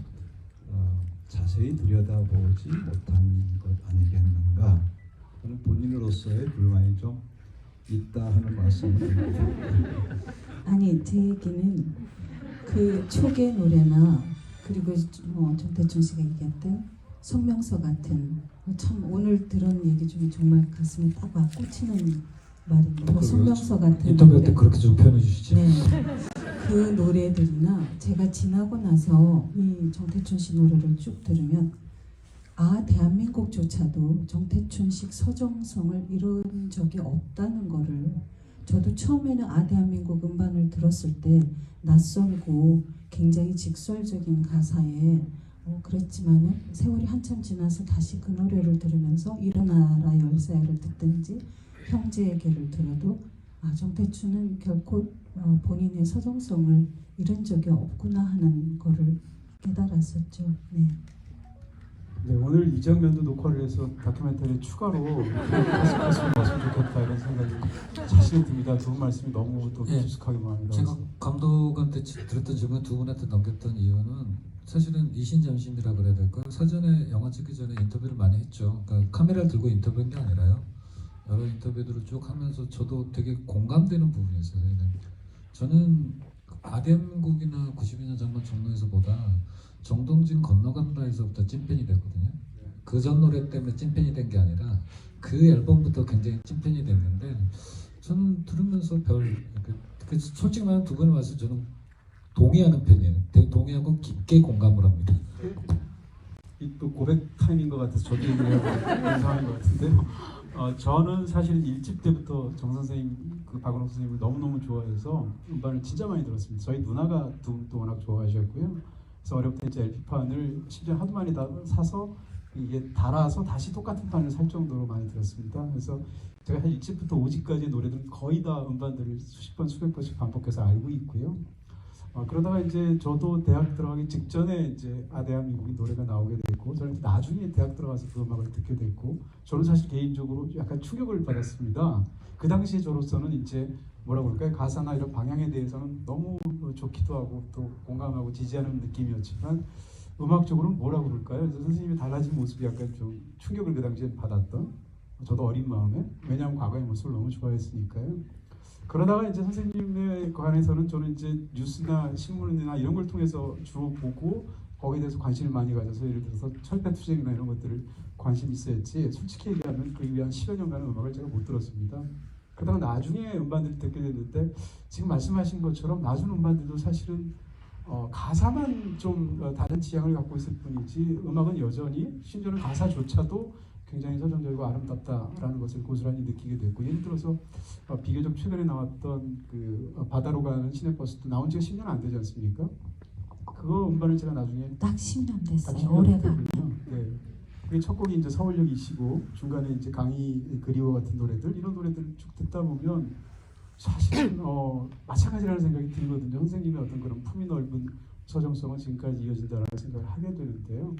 B: 자세히 들여다보지 못한 것 아니겠는가 하는 본인으로서의 불만이 좀 있다 하는 말씀을 드립니다.
D: 아니 제 얘기는 그 초계 노래나 그리고 정태춘 씨가 얘기했던 성명서 같은 참 오늘 들은 얘기 중에 정말 가슴에 딱 와 꽂히는 말인데 성명서 같은
C: 인터뷰 때 그렇게 좀 표현해 주시지.
D: 네. 그 노래들이나 제가 지나고 나서 이 정태춘 씨 노래를 쭉 들으면 대한민국조차도 정태춘식 서정성을 이룬 적이 없다는 거를 저도 처음에는 대한민국 음반을 들었을 때 낯설고 굉장히 직설적인 가사에 그랬지만은 세월이 한참 지나서 다시 그 노래를 들으면서 일어나라 열사야를 듣든지 형제에게를 들어도 정태춘은 결코 본인의 서정성을 잃은 적이 없구나 하는 거를 깨달았었죠. 네.
A: 네, 오늘 이 장면도 녹화를 해서 다큐멘터리에 추가로 했으면 좋겠다 이런 생각이 자신이 듭니다. 두 분 말씀이 너무 또
C: 예.
A: 깊숙하게 마음에
C: 제가
A: 들어서.
C: 감독한테 들었던 질문 두 분한테 넘겼던 이유는 사실은 이신전심이라 그래야 될까요? 사전에 영화 찍기 전에 인터뷰를 많이 했죠. 그러니까 카메라를 들고 인터뷰한 게 아니라요. 여러 인터뷰들을 쭉 하면서 저도 되게 공감되는 부분이 있어요. 저는 아대한민국이나 92년 장관 종로에서보다 정동진 건너간다에서부터 찐팬이 됐거든요. 그 전 노래 때문에 찐팬이 된 게 아니라 그 앨범부터 굉장히 찐팬이 됐는데 저는 들으면서 솔직히 말하면 두 분의 말씀 저는 동의하는 편이에요. 되게 동의하고 깊게 공감을 합니다.
A: 이 또 고백 타임인 것 같아서 저도 얘기하고 그런 상황인 것 같은데요. 저는 사실 1집 때부터 정 선생님, 그 박은옥 선생님을 너무너무 좋아해서 음반을 진짜 많이 들었습니다. 저희 누나가 두 분도 워낙 좋아하셨고요. 그래서 어렵다 이제 LP판을 심지어 하도 많이 사서 이게 달아서 다시 똑같은 판을 살 정도로 많이 들었습니다. 그래서 제가 한 1집부터 5집까지 노래들은 거의 다 음반들을 수십 번, 수백 번씩 반복해서 알고 있고요. 그러다가 이제 저도 대학 들어가기 직전에 이제 대한민국이 노래가 나오게 됐고 저는 나중에 대학 들어가서 그 음악을 듣게 됐고 저는 사실 개인적으로 약간 충격을 받았습니다. 그 당시에 저로서는 이제 뭐라고 할까요? 가사나 이런 방향에 대해서는 너무 좋기도 하고 또 공감하고 지지하는 느낌이었지만 음악적으로는 뭐라고 그럴까요? 그래서 선생님의 달라진 모습이 약간 좀 충격을 그 당시에 받았던 저도 어린 마음에 왜냐하면 과거의 모습을 너무 좋아했으니까요. 그러다가 이제 선생님에 관해서는 저는 이제 뉴스나 신문이나 이런 걸 통해서 주로 보고 거기에 대해서 관심을 많이 가져서 예를 들어서 철폐투쟁이나 이런 것들을 관심이 있어야지 솔직히 얘기하면 그 위한 10여 년간의 음악을 제가 못 들었습니다. 그러다가 나중에 음반들을 듣게 됐는데 지금 말씀하신 것처럼 나중 음반들도 사실은 가사만 좀 다른 지향을 갖고 있을 뿐이지 음악은 여전히 심지어는 가사조차도 굉장히 서정적이고 아름답다라는 것을 고스란히 느끼게 됐고 예를 들어서 비교적 최근에 나왔던 그 바다로 가는 시내버스도 나온 지가 10년 안 되지 않습니까? 그거 음반을 제가 나중에
D: 딱 10년 됐어요.
A: 10년
D: 올해가.
A: 됐거든요. 네. 그게 첫 곡이 이제 서울역이시고 중간에 이제 강이 그리워 같은 노래들 이런 노래들을 쭉 듣다 보면 사실은 마찬가지라는 생각이 들거든요. 선생님의 어떤 그런 품이 넓은 서정성은 지금까지 이어진다라는 생각을 하게 되는데요.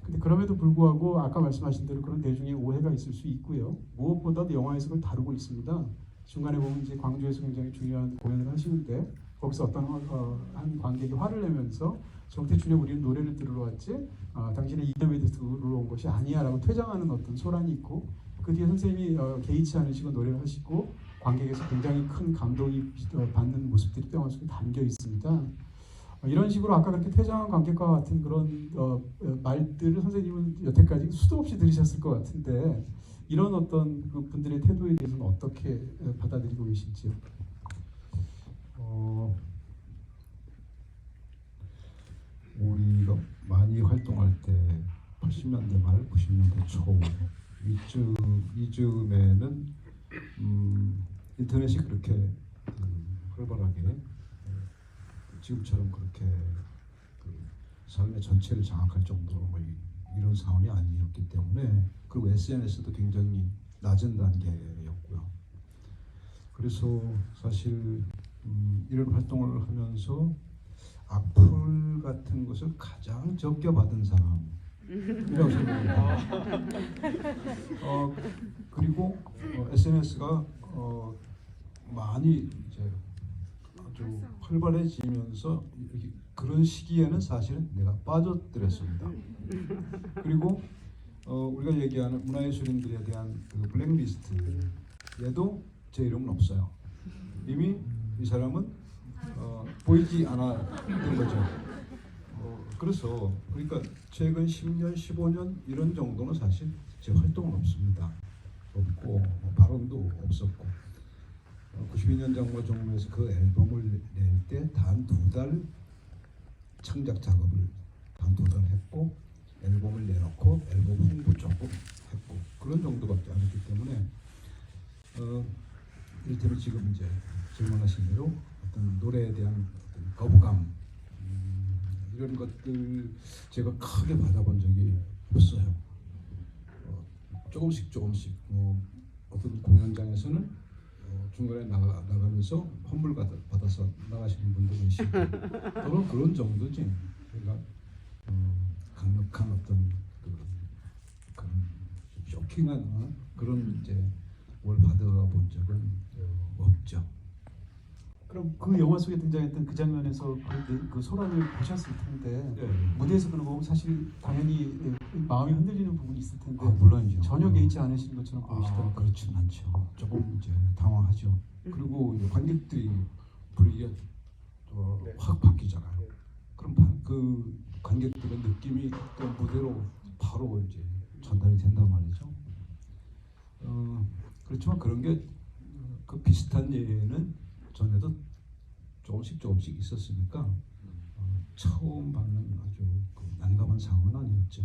A: 근데 그럼에도 불구하고 아까 말씀하신 대로 그런 대중의 오해가 있을 수 있고요. 무엇보다도 영화에서 그걸 다루고 있습니다. 중간에 보면 이제 광주에서 굉장히 중요한 공연을 하시는데 거기서 어떤 한 관객이 화를 내면서 정태춘의 우리는 노래를 들으러 왔지 당신의 이념에 대해서 들으러 온 것이 아니야라고 퇴장하는 어떤 소란이 있고 그 뒤에 선생님이 개의치 않으시고 노래를 하시고 관객에서 굉장히 큰 감동이 받는 모습들이 영화 속에 담겨 있습니다. 이런 식으로 아까 그렇게 퇴장한 관객과 같은 그런 말들을 선생님은 여태까지 수도 없이 들으셨을 것 같은데 이런 어떤 그 분들의 태도에 대해서는 어떻게 받아들이고 계신지요?
B: 우리가 많이 활동할 때 80년대 말 90년대 초 이쯤에는 인터넷이 그렇게 활발하게 지금처럼 그렇게 삶의 전체를 장악할 정도로 이런 상황이 아니었기 때문에 그리고 SNS도 굉장히 낮은 단계였고요. 그래서 사실 이런 활동을 하면서 악플 같은 것을 가장 적게 받은 사람이라고 생각합니다. 그리고 SNS가 많이 이제 아주 활발해지면서 그런 시기에는 사실은 내가 빠져들었습니다. 그리고 우리가 얘기하는 문화예술인들에 대한 그 블랙리스트에도 제 이름은 없어요. 이미 이 사람은 보이지 않았던 거죠. 그래서 그러니까 최근 10년, 15년 이런 정도는 사실 제 활동은 없습니다. 없고 발언도 없었고 92년 장마 종로에서 그 앨범을 낼 때 단 2달 창작 작업을 단 2달 했고 앨범을 내놓고 앨범 홍보 조금 했고 그런 정도밖에 안 했기 때문에 이를테면 지금 이제 질문하신 대로 어떤 노래에 대한 어떤 거부감 이런 것들 제가 크게 받아본 적이 없어요. 조금씩 어떤 공연장에서는 중간에 나가면서 환불 받아서 나가시는 분도 계시고 또는 그런 정도지. 그러니까 강력한 어떤 그런 쇼킹한 그런 이제 뭘 받아본 적은 없죠.
A: 그럼 그 영화 속에 등장했던 그 장면에서 그 소란을 보셨을 텐데 무대에서 그런 거 보면 사실 당연히 마음이 흔들리는 부분이 있을 텐데
B: 물론이죠.
A: 전혀 개의치 않으시는 것처럼 보이시더라고요.
B: 그렇진 않죠. 조금 이제 당황하죠. 그리고 이제 관객들이 분위기가 확 바뀌잖아요. 그럼 그 관객들의 느낌이 그 무대로 바로 이제 전달이 된단 말이죠. 그렇지만 그런 게 그 비슷한 예는 전에도 조금씩 있었으니까 처음 받는 아주 그 난감한 상황은 아니었죠.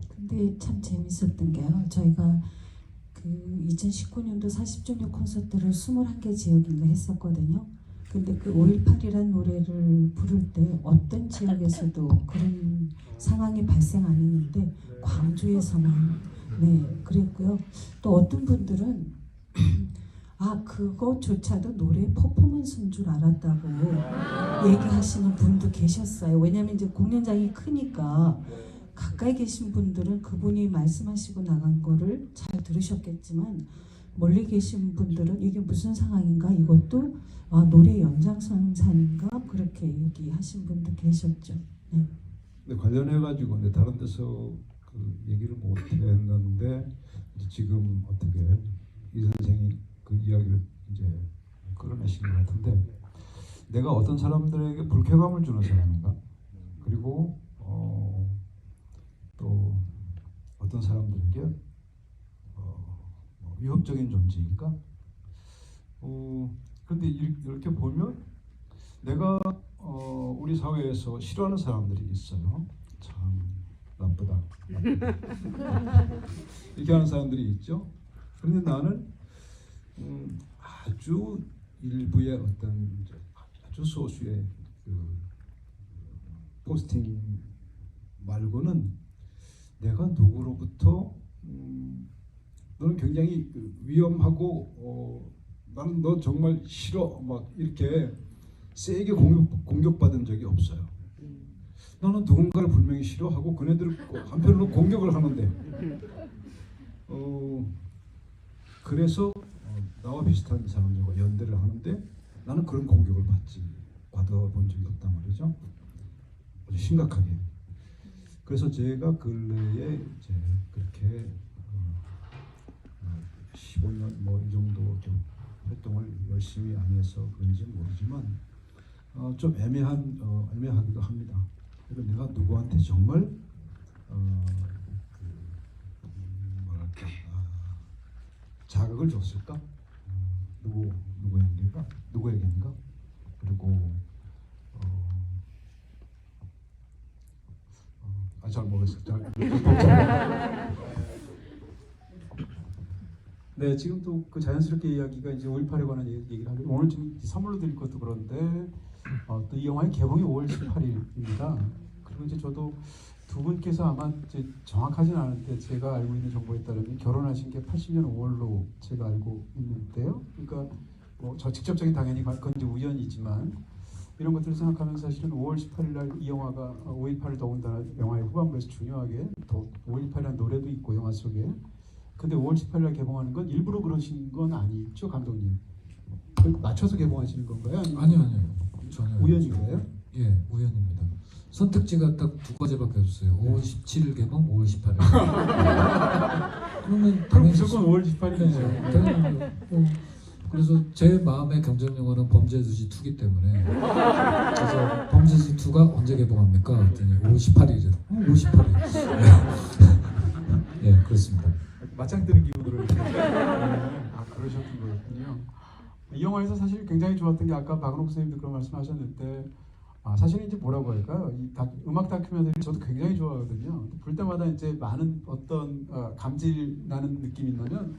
D: 근데 참 재밌었던 게요. 저희가 그 2019년도 40주년 콘서트를 21개 지역인가 했었거든요. 근데 그 5.18이라는 노래를 부를 때 어떤 지역에서도 그런 상황이 발생 안 했는데 광주에서만 그랬고요. 또 어떤 분들은 그거조차도 노래 퍼포먼스인 줄 알았다고 얘기하시는 분도 계셨어요. 왜냐하면 이제 공연장이 크니까 가까이 계신 분들은 그분이 말씀하시고 나간 거를 잘 들으셨겠지만 멀리 계신 분들은 이게 무슨 상황인가, 이것도 노래 연장선상인가, 그렇게 얘기하신 분도 계셨죠. 네.
B: 근데 관련해 가지고 다른 데서 그 얘기를 못 했는데 지금 어떻게 이 선생이 그 이야기를 이제 끌어내신 것 같은데, 내가 어떤 사람들에게 불쾌감을 주는 사람인가, 그리고 또 어떤 사람들에게 위협적인 존재인가. 그런데 이렇게 보면 내가 우리 사회에서 싫어하는 사람들이 있어요. 참 나쁘다. 이렇게 하는 사람들이 있죠. 그런데 나는 아주 일부의 어떤 아주 소수의 그 포스팅 말고는 내가 누구로부터 너는 굉장히 위험하고 나는 너 정말 싫어 막 이렇게 세게 공격받은 적이 없어요. 나는 누군가를 분명히 싫어하고 그네들을 한편으로 공격을 하는데 그래서 나와 비슷한 사람들과 연대를 하는데 나는 그런 공격을 받아본 적이 없단 말이죠. 아주 심각하게. 그래서 제가 근래에 이제 그렇게 15년 뭐 이 정도 좀 활동을 열심히 안 해서 그런지 모르지만 좀 애매하기도 합니다. 그래서 내가 누구한테 정말 뭐랄까 자극을 줬을까? 누구에게인가? 그리고 잘 모르겠어요.
A: 네, 지금 또 그 자연스럽게 이야기가 이제 5.18에 관한 얘기를 하고 오늘 지금 선물로 드릴 것도 그런데 또 이 영화의 개봉이 5월 18일입니다. 그리고 이제 저도 두 분께서 아마 이제 정확하진 않은데 제가 알고 있는 정보에 따르면 결혼하신 게 80년 5월로 제가 알고 있는데요. 그러니까 뭐 저 직접적인 당연히 그건 이제 우연이지만 이런 것들을 생각하면 사실은 5월 18일 날 이 영화가 5.18을 더군다나 영화의 후반부에서 중요하게 더 5.18이라는 노래도 있고 영화 속에. 근데 5월 18일 날 개봉하는 건 일부러 그러신 건 아니죠, 감독님? 맞춰서 개봉하시는 건가요?
C: 아니요. 전혀
A: 우연인 거예요?
C: 예, 우연입니다. 선택지가 딱 두 가지밖에 없어요. 5월 17일 개봉, 5월 18일. 그러면
A: 그럼
C: 당연히
A: 무조건 5월 18일이죠.
C: 당연히 그래서 제 마음의 경쟁 영화는 범죄도시 2기 때문에 그래서 범죄도시 2가 언제 개봉합니까? 그랬더니 5월 18일이요. 5월 18일. 예, 그렇습니다.
A: 맞짱 뜨는 기분으로 그러셨던 거였군요. 이 영화에서 사실 굉장히 좋았던 게 아까 박은옥 선생님도 그런 말씀하셨는데 사실은 이제 뭐라고 할까요? 음악 다큐멘터리 저도 굉장히 좋아하거든요. 볼 때마다 이제 많은 어떤 감질 나는 느낌이 있냐면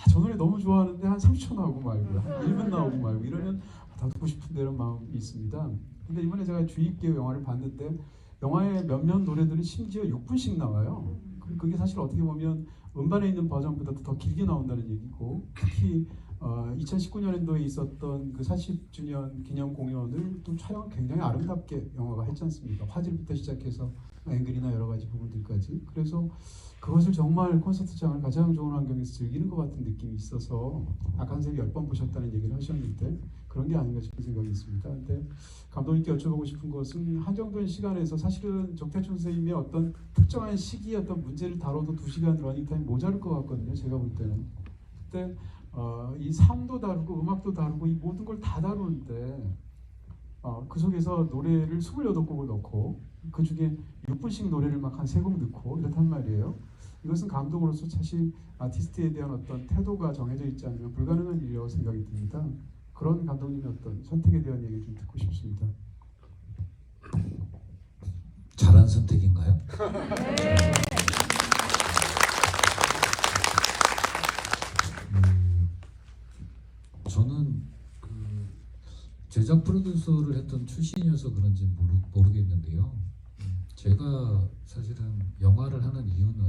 A: 저 노래 너무 좋아하는데 한 30초 나오고 말고 한 1분 나오고 말고 이러면 더 듣고 싶은데 이런 마음이 있습니다. 근데 이번에 제가 주의 깊게 영화를 봤는데 영화의 몇몇 노래들은 심지어 6분씩 나와요. 그게 사실 어떻게 보면 음반에 있는 버전보다도 더 길게 나온다는 얘기고, 특히 2019년도에 있었던 그 40주년 기념 공연을 또 촬영을 굉장히 아름답게 영화가 했지 않습니까? 화질부터 시작해서 앵글이나 여러 가지 부분들까지. 그래서 그것을 정말 콘서트장을 가장 좋은 환경에서 즐기는 것 같은 느낌이 있어서 아까 선생님이 10번 보셨다는 얘기를 하셨는데 그런 게 아닌가 싶은 생각이 있습니다. 근데 감독님께 여쭤보고 싶은 것은 한정된 시간에서 사실은 정태춘 선생님의 어떤 특정한 시기의 어떤 문제를 다뤄도 2시간 러닝타임 모자랄 것 같거든요. 제가 볼 때는. 그때 이 삶도 다루고 음악도 다루고 이 모든 걸 다 다루는데 그 속에서 노래를 28곡을 넣고 그 중에 6분씩 노래를 막 한 3곡 넣고 이렇단 말이에요. 이것은 감독으로서 사실 아티스트에 대한 어떤 태도가 정해져 있지 않으면 불가능한 일이라고 생각이 듭니다. 그런 감독님의 어떤 선택에 대한 얘기를 좀 듣고 싶습니다.
C: 잘한 선택인가요? 저는 그 제작 프로듀서를 했던 출신이어서 그런지 모르겠는데요. 제가 사실은 영화를 하는 이유는,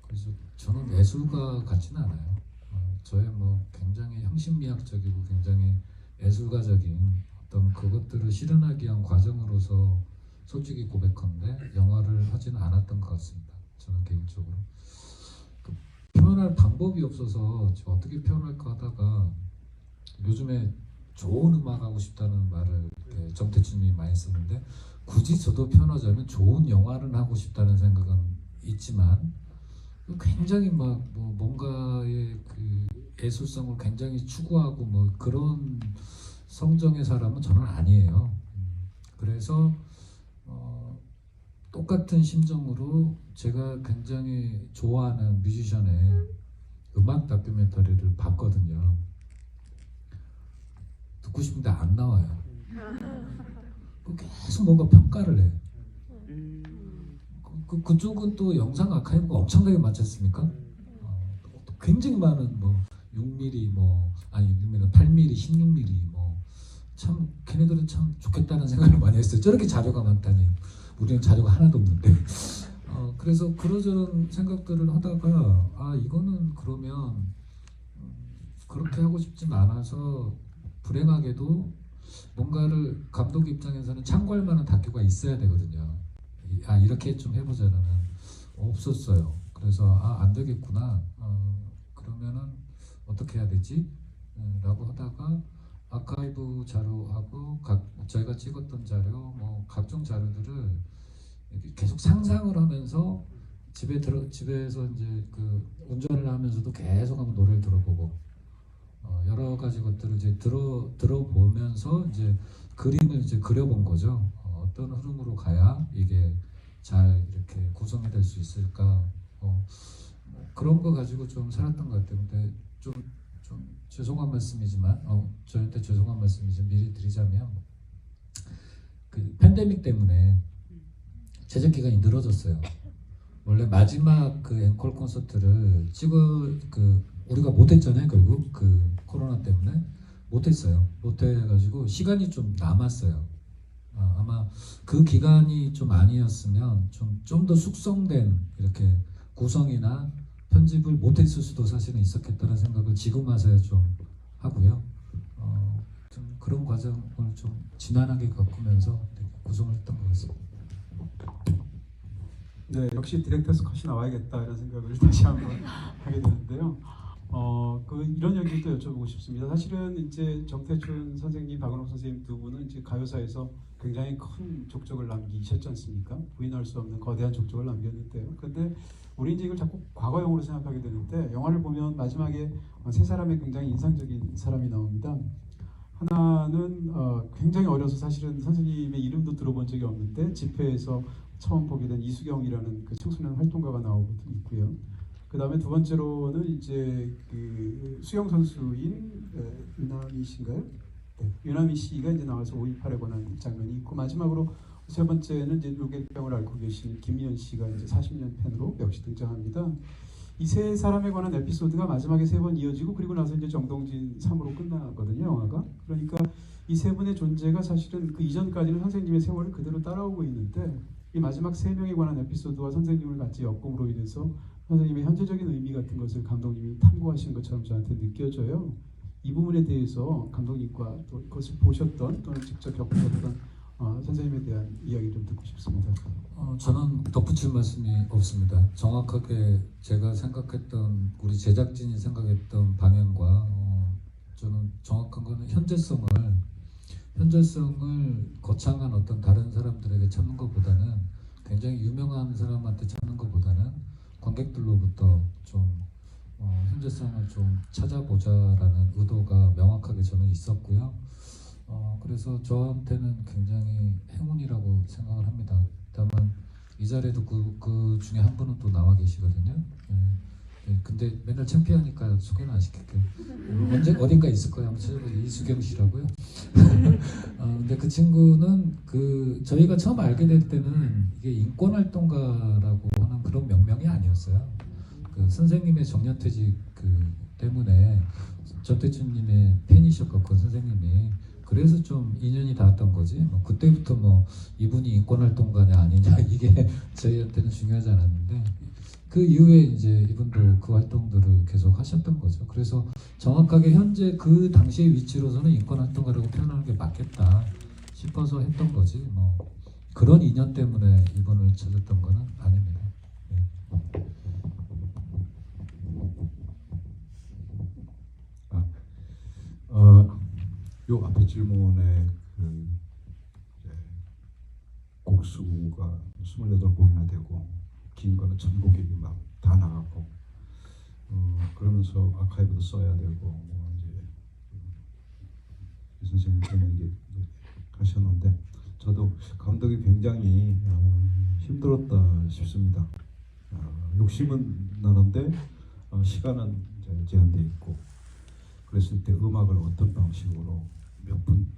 C: 그래서 저는 예술가 같지는 않아요. 저의 뭐 굉장히 형식미학적이고 굉장히 예술가적인 어떤 그것들을 실현하기 위한 과정으로서 솔직히 고백한데 영화를 하지는 않았던 것 같습니다. 저는 개인적으로 그 표현할 방법이 없어서 제가 어떻게 표현할까 하다가 요즘에 좋은 음악 하고 싶다는 말을 정태춘님이 많이 쓰는데, 굳이 저도 표현하자면 좋은 영화를 하고 싶다는 생각은 있지만 굉장히 막 뭐 뭔가의 그 예술성을 굉장히 추구하고 뭐 그런 성정의 사람은 저는 아니에요. 그래서 똑같은 심정으로 제가 굉장히 좋아하는 뮤지션의 음악 다큐멘터리를 봤거든요. 듣고 싶은데 안 나와요. 계속 뭔가 평가를 해. 그쪽은 또 영상 아카이브가 엄청나게 많지 않습니까? 굉장히 많은 뭐 6mm 뭐 아니 6mm 8mm 16mm 뭐 참 걔네들은 참 좋겠다는 생각을 많이 했어요. 저렇게 자료가 많다니 우리는 자료가 하나도 없는데. 그래서 그러저런 생각들을 하다가 이거는 그러면 그렇게 하고 싶진 않아서, 불행하게도 뭔가를 감독 입장에서는 참고할 만한 다큐가 있어야 되거든요. 이렇게 좀 해보자는 없었어요. 그래서 안 되겠구나. 그러면은 어떻게 해야 되지? 라고 하다가 아카이브 자료하고 저희가 찍었던 자료, 뭐 각종 자료들을 계속 상상을 하면서 집에서 이제 그 운전을 하면서도 계속 한번 노래를 들어보고 여러 가지 것들을 이제 들어보면서 이제 그림을 이제 그려본 거죠. 어떤 흐름으로 가야 이게 잘 이렇게 구성이 될 수 있을까. 뭐 그런 거 가지고 좀 살았던 것 같아요. 근데 좀 죄송한 말씀이지만 저한테 죄송한 말씀 좀 미리 드리자면, 그 팬데믹 때문에 제작 기간이 늘어졌어요. 원래 마지막 그 앵콜 콘서트를 우리가 못했잖아요. 결국 그 코로나 때문에 못했어요. 못해가지고 시간이 좀 남았어요. 아마 그 기간이 좀 아니었으면 좀 더 숙성된 이렇게 구성이나 편집을 못했을 수도 사실은 있었겠다는 생각을 지금 와서야 좀 하고요. 좀 그런 과정을 좀 지난하게 겪으면서 구성을 했던 것 같습니다.
A: 네, 역시 디렉터스 컷이 나와야겠다 이런 생각을 다시 한번 하게 되는데요. 이런 얘기도 여쭤보고 싶습니다. 사실은 이제 정태춘 선생님, 박은옥 선생님 두 분은 이제 가요사에서 굉장히 큰 족적을 남기셨지 않습니까? 부인할 수 없는 거대한 족적을 남겼는데요. 근데 우리 이제 이걸 자꾸 과거형으로 생각하게 되는데, 영화를 보면 마지막에 세 사람의 굉장히 인상적인 사람이 나옵니다. 하나는 굉장히 어려서 사실은 선생님의 이름도 들어본 적이 없는데 집회에서 처음 보게 된 이수경이라는 그 청소년 활동가가 나오고 있고요. 그 다음에 두 번째로는 이제 그 수영 선수인 유나미 씨인가요? 네, 유나미 씨가 이제 나와서 5.18에 관한 장면이 있고, 마지막으로 세 번째는 이제 요객병을 앓고 계신 김미연 씨가 이제 40년 팬으로 역시 등장합니다. 이 세 사람에 관한 에피소드가 마지막에 세 번 이어지고 그리고 나서 이제 정동진 3으로 끝나거든요, 영화가. 그러니까 이 세 분의 존재가 사실은 그 이전까지는 선생님의 세월을 그대로 따라오고 있는데 이 마지막 세 명에 관한 에피소드와 선생님을 같이 엮음으로 인해서 선생님의 현재적인 의미 같은 것을 감독님이 탐구하신 것처럼 저한테 느껴져요. 이 부분에 대해서 감독님과 또 그것을 보셨던 또는 직접 겪으셨던 선생님에 대한 이야기 좀 듣고 싶습니다.
C: 저는 덧붙일 말씀이 없습니다. 정확하게 제가 생각했던 우리 제작진이 생각했던 방향과 저는 정확한 거는 현재성을 거창한 어떤 다른 사람들에게 찾는 것보다는 굉장히 유명한 사람한테 찾는 것보다는 관객들로부터 좀 현재성을 좀 찾아보자라는 의도가 명확하게 저는 있었고요. 그래서 저한테는 굉장히 행운이라고 생각을 합니다. 다만 이 자리에도 그 중에 한 분은 또 나와 계시거든요. 근데 맨날 창피하니까 소개는 안 시킬게요. 언제 어딘가 있을 거예요. 아무튼 이수경 씨라고요. 근데 그 친구는 저희가 처음 알게 될 때는 이게 인권활동가라고 하는 그런 명명이 아니었어요. 그 선생님의 정년퇴직 때문에 전태춘님의 팬이셨고 선생님이 그래서 좀 인연이 닿았던 거지. 그때부터 이분이 인권활동가냐 아니냐 이게 저희한테는 중요하지 않았는데 그 이후에 이제 이분도 그 활동들을 계속 하셨던 거죠. 그래서 정확하게 현재 그 당시의 위치로서는 인권활동가라고 표현하는 게 맞겠다 싶어서 했던 거지. 그런 인연 때문에 이분을 찾았던 거는 아닙니다. 네.
B: 요 앞에 질문에 곡수가 28곡이나 되고 긴 거는 1000곡이 막 다 나가고 그러면서 아카이브도 써야 되고 이제 이 선생님 그런 얘기 하셨는데 저도 감독이 굉장히 힘들었다 싶습니다. 욕심은 나는데 시간은 이제 제한돼 있고 그랬을 때 음악을 어떤 방식으로 몇 분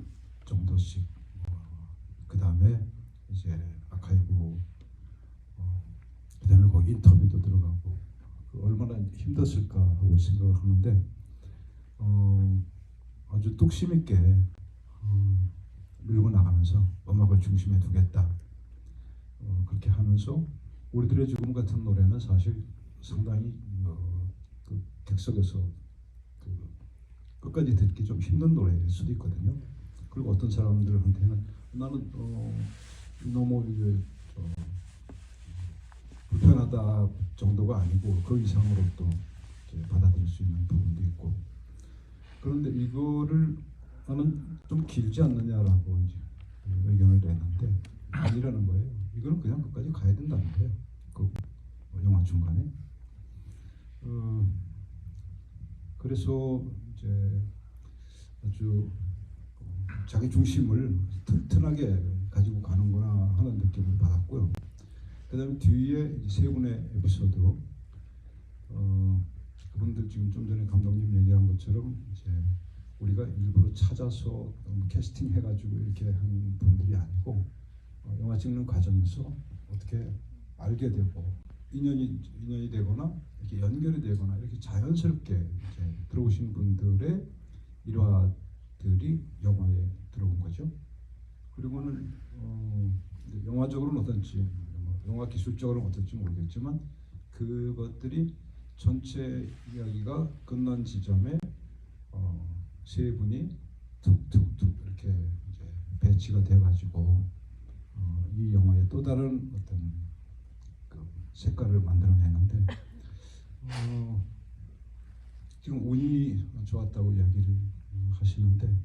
B: 정도씩 그 다음에 이제 아카이브 그 다음에 거기 인터뷰도 들어가고 얼마나 힘들었을까 하고 생각을 하는데 아주 뚝심 있게 밀고 나가면서 음악을 중심에 두겠다 그렇게 하면서 우리들의 죽음 같은 노래는 사실 상당히 그 객석에서 끝까지 듣기 좀 힘든 노래일 수도 있거든요. 그리고 어떤 사람들한테는 나는 너무 이제 불편하다 정도가 아니고 그 이상으로 또 받아들일 수 있는 부분도 있고 그런데 이거를 나는 좀 길지 않느냐라고 이제 의견을 냈는데 아니라는 거예요. 이거는 그냥 끝까지 가야 된다는 거예요. 그 영화 중간에 그래서 이제 아주 자기 중심을 튼튼하게 가지고 가는구나 하는 느낌을 받았고요. 그 다음에 뒤에 세 분의 에피소드 그분들 지금 좀 전에 감독님 얘기한 것처럼 이제 우리가 일부러 찾아서 캐스팅 해가지고 이렇게 한 분들이 아니고 영화 찍는 과정에서 어떻게 알게 되고 인연이 되거나 이렇게 연결이 되거나 이렇게 자연스럽게 이제 들어오신 분들의 일화들이 영화에 들어온 거죠. 그리고는 영화적으로는 어떤지 영화 기술적으로는 어떨지 모르겠지만 그것들이 전체 이야기가 끝난 지점에 세 분이 툭툭툭 이렇게 이제 배치가 돼가지고 이 영화의 또 다른 어떤 그 색깔을 만들어내는데 지금 운이 좋았다고 이야기를 하시는데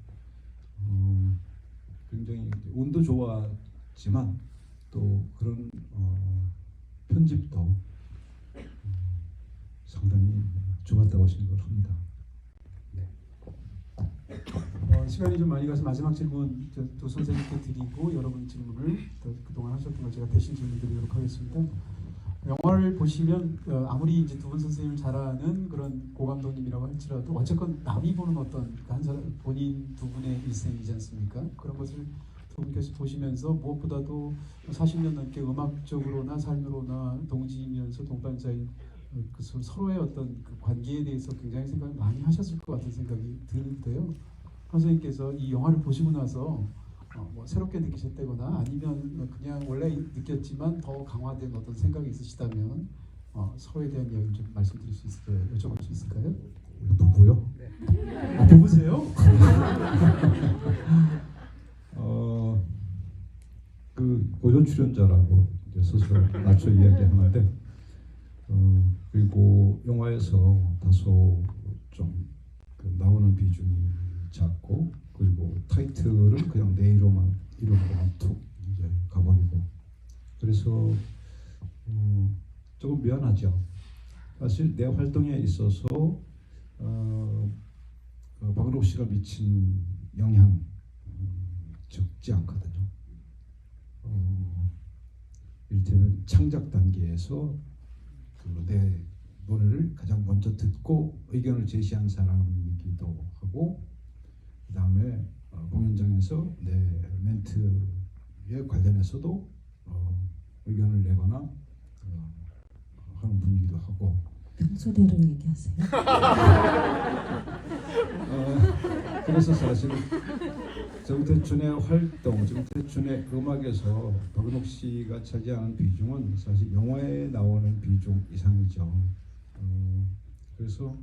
B: 굉장히 운도 좋았지만 또 그런 편집도 상당히 좋았다고 생각을 합니다.
A: 시간이 좀 많이 가서 마지막 질문 두 선생님께 드리고 여러분 질문을 그동안 하셨던 걸 제가 대신 질문 드리도록 하겠습니다. 영화를 보시면 아무리 이제 두 분 선생님을 잘 아는 그런 고 감독님이라고 할지라도 어쨌건 남이 보는 어떤 한 사람 본인 두 분의 일생이지 않습니까? 그런 것을 두 분께서 보시면서 무엇보다도 40년 넘게 음악적으로나 삶으로나 동지이면서 동반자인 그 서로의 어떤 그 관계에 대해서 굉장히 생각을 많이 하셨을 것 같은 생각이 드는데요. 선생님께서 이 영화를 보시고 나서 뭐 새롭게 느끼셨다거나 아니면 그냥 원래 느꼈지만 더 강화된 어떤 생각이 있으시다면 서로에 대한 이야기 좀 말씀드릴 수 있을까요? 여쭤볼 수 있을까요?
B: 우리 부부요.
A: 부부세요?
B: 그 고전 출연자라고 이제 스스로 낮춰 이야기하는데 그리고 영화에서 다소 좀그 나오는 비중이 작고 그리고 타이틀은 그냥 내 이름으로만 툭 이제 가버리고 그래서 조금 미안하죠. 사실 내 활동에 있어서 박은옥 씨가 미친 영향 적지 않거든요. 이를테면 창작 단계에서 내 노래를 가장 먼저 듣고 의견을 제시한 사람이기도 하고 그 다음에 공연장에서 내 멘트에 관련해서도 의견을 내거나 하는 분이기도 하고
D: 평소대로 얘기하세요.
B: 그래서 사실 정태춘의 활동, 정태춘의 음악에서 박은옥 씨가 차지하는 비중은 사실 영화에 나오는 비중 이상이죠. 그래서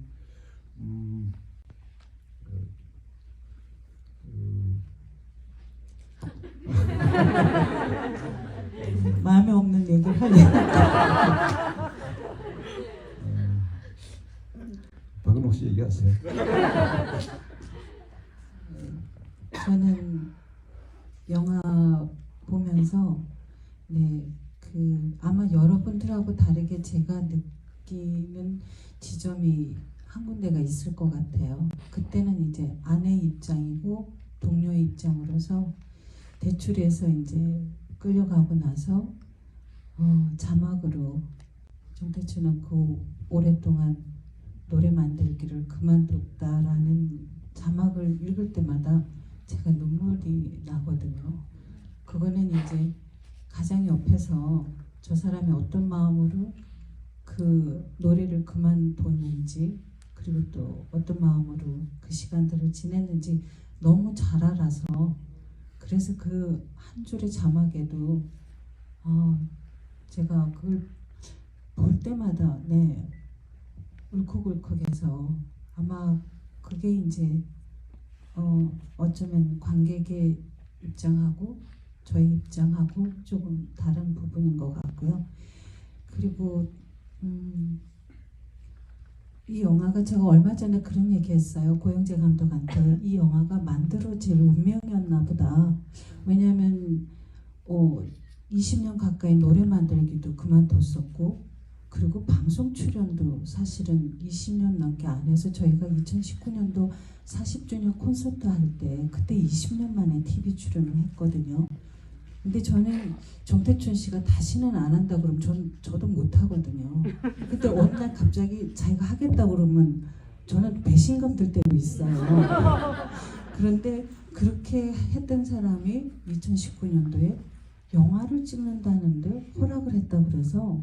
D: 마음에 없는 얘기를 하려고.
B: 박은옥 씨 얘기하세요.
D: 저는 영화 보면서 아마 여러분들하고 다르게 제가 느끼는 지점이 한 군데가 있을 것 같아요. 그때는 이제 아내의 입장이고 동료의 입장으로서 대출해서 이제 끌려가고 나서 자막으로 정태춘은 그 오랫동안 노래 만들기를 그만뒀다라는 자막을 읽을 때마다 제가 눈물이 나거든요. 그거는 이제 가장 옆에서 저 사람이 어떤 마음으로 그 노래를 그만뒀는지 그리고 또 어떤 마음으로 그 시간들을 지냈는지 너무 잘 알아서 그래서 그 한 줄의 자막에도 제가 그걸 볼 때마다 울컥울컥해서 아마 그게 이제 어쩌면 관객의 입장하고 저의 입장하고 조금 다른 부분인 것 같고요. 그리고 이 영화가 제가 얼마 전에 그런 얘기했어요. 고영재 감독한테 이 영화가 만들어질 운명이었나 보다. 왜냐하면 20년 가까이 노래 만들기도 그만뒀었고 그리고 방송 출연도 사실은 20년 넘게 안 해서 저희가 2019년도 40주년 콘서트 할 때 그때 20년 만에 TV 출연을 했거든요. 근데 저는 정태춘 씨가 다시는 안 한다 그러면 저도 못 하거든요. 근데 어느 날 갑자기 자기가 하겠다 그러면 저는 배신감 들 때도 있어요. 그런데 그렇게 했던 사람이 2019년도에 영화를 찍는다는데 허락을 했다 그래서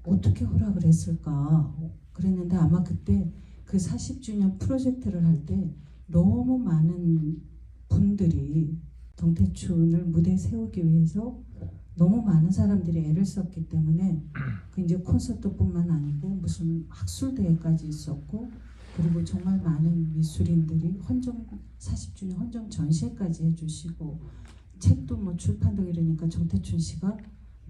D: 어떻게 허락을 했을까 그랬는데 아마 그때 그 40주년 프로젝트를 할 때 너무 많은 분들이 정태춘을 무대에 세우기 위해서 너무 많은 사람들이 애를 썼기 때문에 그 이제 콘서트뿐만 아니고 무슨 학술대회까지 있었고 그리고 정말 많은 미술인들이 40주년 헌정 전시회까지 해주시고 책도 뭐 출판도 이러니까 정태춘 씨가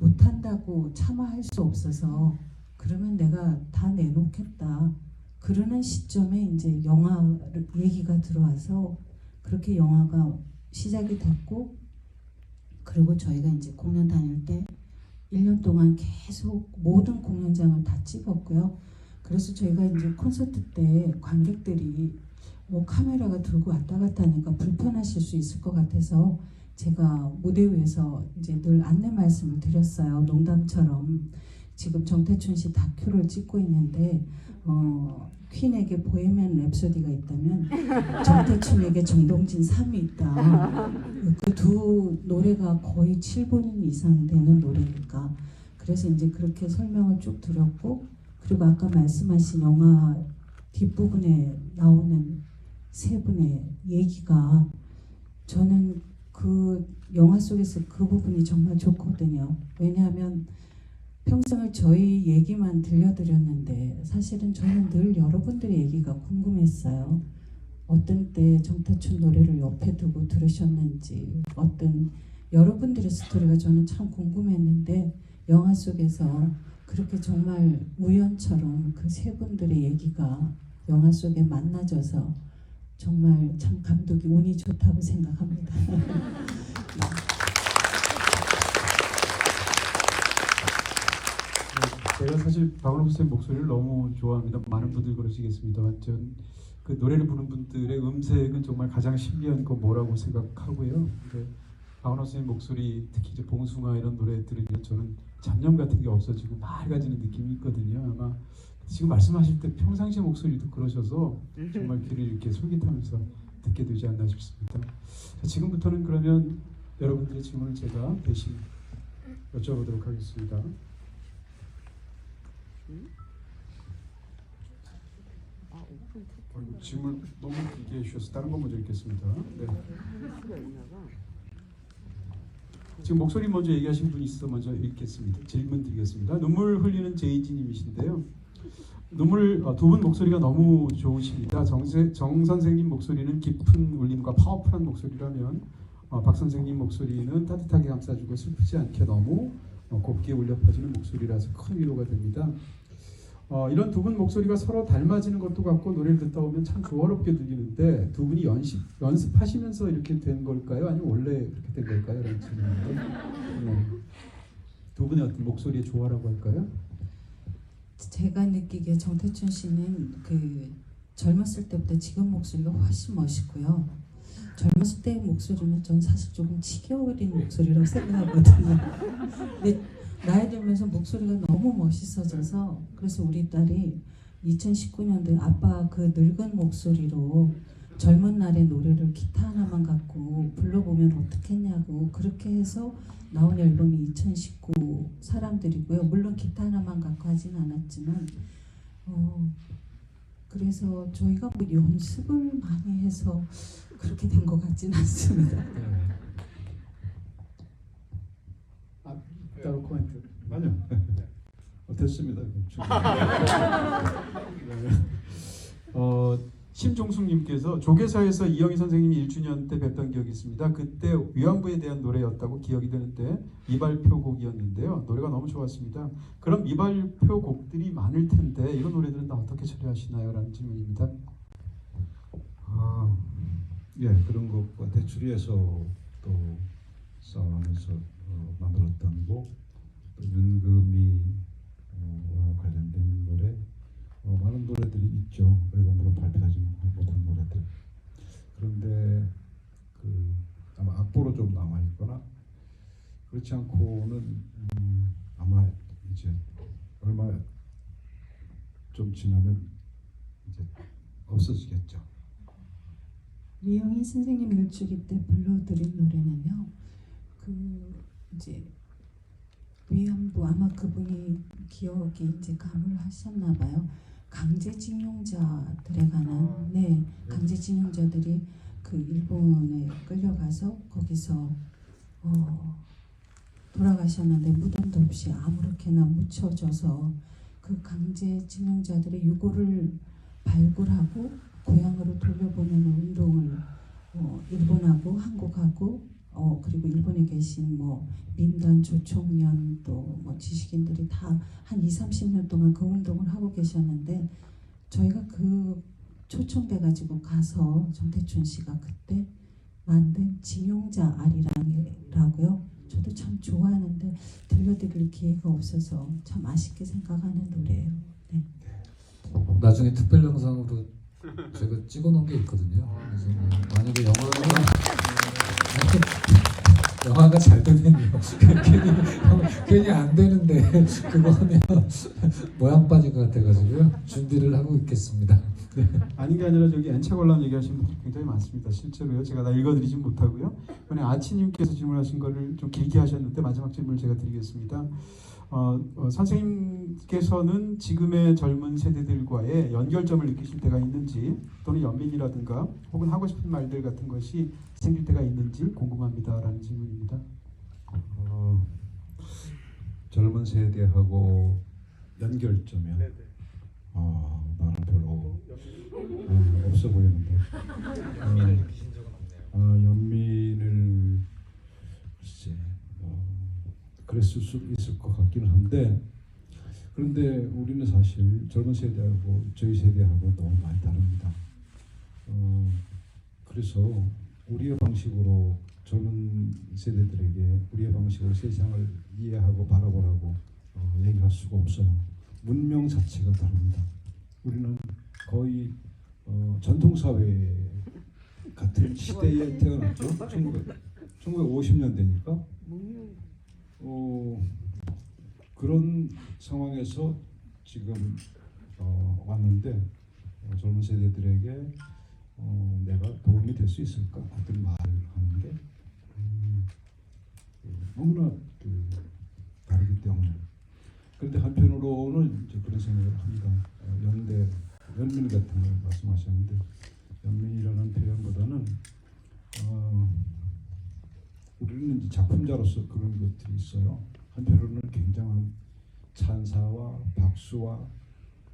D: 못한다고 참아할 수 없어서 그러면 내가 다 내놓겠다 그러는 시점에 이제 영화 얘기가 들어와서 그렇게 영화가 시작이 됐고 그리고 저희가 이제 공연 다닐 때 1년 동안 계속 모든 공연장을 다 찍었고요. 그래서 저희가 이제 콘서트 때 관객들이 카메라가 들고 왔다 갔다 하니까 불편하실 수 있을 것 같아서 제가 무대 위에서 이제 늘 안내 말씀을 드렸어요. 농담처럼 지금 정태춘 씨 다큐를 찍고 있는데 퀸에게 보헤미안 랩소디가 있다면 정태춘에게 정동진 3이 있다. 그 두 노래가 거의 7분 이상 되는 노래니까 그래서 이제 그렇게 설명을 쭉 드렸고, 그리고 아까 말씀하신 영화 뒷부분에 나오는 세 분의 얘기가 저는 그 영화 속에서 그 부분이 정말 좋거든요. 왜냐하면 평생을 저희 얘기만 들려드렸는데 사실은 저는 늘 여러분들의 얘기가 궁금했어요. 어떤 때 정태춘 노래를 옆에 두고 들으셨는지, 어떤 여러분들의 스토리가 저는 참 궁금했는데 영화 속에서 그렇게 정말 우연처럼 그 세 분들의 얘기가 영화 속에 만나져서 정말 참 감독이 운이 좋다고 생각합니다.
A: 제가 사실 박원옥 선생님 목소리를 너무 좋아합니다. 많은 분들이 그러시겠습니다만 전 그 노래를 부르는 분들의 음색은 정말 가장 신비한 거 뭐라고 생각하고요. 근데 박원옥 선생님 목소리, 특히 이제 봉숭아 이런 노래 들으면 저는 잡념 같은 게 없어지고 맑아지는 느낌이 있거든요. 아마 지금 말씀하실 때 평상시 목소리도 그러셔서 정말 귀를 이렇게 솔깃하면서 듣게 되지 않나 싶습니다. 자, 지금부터는 그러면 여러분들의 질문을 제가 대신 여쭤보도록 하겠습니다. 질문 너무 길게 해주셔서 다른 거 먼저 읽겠습니다. 네. 지금 목소리 먼저 얘기하신 분이 있어 먼저 읽겠습니다. 질문 드리겠습니다. 눈물 흘리는 제이지님이신데요. 두 분 목소리가 너무 좋으십니다. 정 선생님 목소리는 깊은 울림과 파워풀한 목소리라면 박 선생님 목소리는 따뜻하게 감싸주고 슬프지 않게 너무 곱게 울려 퍼지는 목소리라서 큰 위로가 됩니다. 이런 두 분 목소리가 서로 닮아지는 것도 같고 노래를 듣다 보면 참 조화롭게 들리는데 두 분이 연습하시면서 이렇게 된 걸까요? 아니면 원래 이렇게 된 걸까요? 라는 질문인데 네. 두 분의 어떤 목소리의 조화라고 할까요?
D: 제가 느끼기에 정태춘 씨는 그 젊었을 때보다 지금 목소리가 훨씬 멋있고요. 젊었을 때의 목소리는 전 사실 조금 치겨어린 목소리라고 생각하거든요. 근데 나이 들면서 목소리가 너무 멋있어져서 그래서 우리 딸이 2019년도에 아빠 그 늙은 목소리로 젊은 날의 노래를 기타 하나만 갖고 불러보면 어떻겠냐고 그렇게 해서 나온 앨범이 2019 사람들이고요. 물론 기타 하나만 갖고 하진 않았지만 그래서 저희가 뭐 연습을 많이 해서 그렇게 된 것 같진 않습니다.
A: 따로 코멘트.
B: 아니요. 됐습니다.
A: 심종숙님께서 조계사에서 이영희 선생님이 1주년 때 뵀던 기억이 있습니다. 그때 위안부에 대한 노래였다고 기억이 되는데 미발표 곡이었는데요. 노래가 너무 좋았습니다. 그럼 미발표 곡들이 많을 텐데 이런 노래들은 다 어떻게 처리하시나요? 라는 질문입니다.
B: 예, 그런 것과 대출이해서 또 싸움하면서 만들었던 곡, 또 윤금이와 관련된 노래, 많은 노래들이 있죠. 앨범으로 발표하지 못한 노래들. 그런데 아마 악보로 좀 남아 있거나 그렇지 않고는 아마 이제 얼마 좀 지나면 이제 없어지겠죠.
D: 이영희 선생님 일주기 때 불러드린 노래는요. 이제 위안부 아마 그분이 기억이 이제 가물하셨나 봐요. 강제징용자들에 관한 강제징용자들이 그 일본에 끌려가서 거기서 돌아가셨는데 무덤도 없이 아무렇게나 묻혀져서 그 강제징용자들의 유골을 발굴하고 고향으로 돌려보내는 운동을 일본하고 한국하고 그리고 일본에 계신 뭐 민간 조총련 또 뭐 지식인들이 다 한 20-30년 동안 그 운동을 하고 계셨는데 저희가 그 초청돼 가지고 가서 정태춘 씨가 그때 만든 징용자 아리랑이라고요. 저도 참 좋아하는데 들려드릴 기회가 없어서 참 아쉽게 생각하는 노래예요. 네.
C: 나중에 특별 영상으로 제가 찍어놓은 게 있거든요. 그래서 만약에 영화가 잘 되면요. 괜히 안 되는데 그거 하면 모양 빠질 것 같아가지고요. 준비를 하고 있겠습니다.
A: 아닌 게 아니라 저기 N차 관람 얘기하시는 분들이 굉장히 많습니다. 실제로요. 제가 다 읽어드리진 못하고요. 이번에 아치님께서 질문하신 거를 좀 길게 하셨는데 마지막 질문을 제가 드리겠습니다. 선생님께서는 지금의 젊은 세대들과의 연결점을 느끼실 때가 있는지 또는 연민이라든가 혹은 하고 싶은 말들 같은 것이 생길 때가 있는지 궁금합니다라는 질문입니다.
B: 젊은 세대하고 연결점이요. 나는 별로 없어 보이는데. 연민을 느끼신 적은 없네요. 연민을 글쎄 그랬을 수도 있을 것 같기는 한데, 그런데 우리는 사실 젊은 세대하고 저희 세대하고 너무 많이 다릅니다. 그래서 우리의 방식으로 젊은 세대들에게 우리의 방식으로 세상을 이해하고 바라보라고 얘기할 수가 없어요. 문명 자체가 다릅니다. 우리는 거의 전통사회 같은 시대에 태어났죠. 1950년대니까 그런 상황에서 지금 왔는데 젊은 세대들에게 내가 도움이 될 수 있을까 같은 말을 하는 게 너무나 다르기 때문에. 그런데 한편으로는 이제 그런 생각을 합니다. 연민 같은 걸 말씀하셨는데, 연민이라는 표현보다는 우리는 이제 작품자로서 그런 것들이 있어요. 한편으로는 굉장한 찬사와 박수와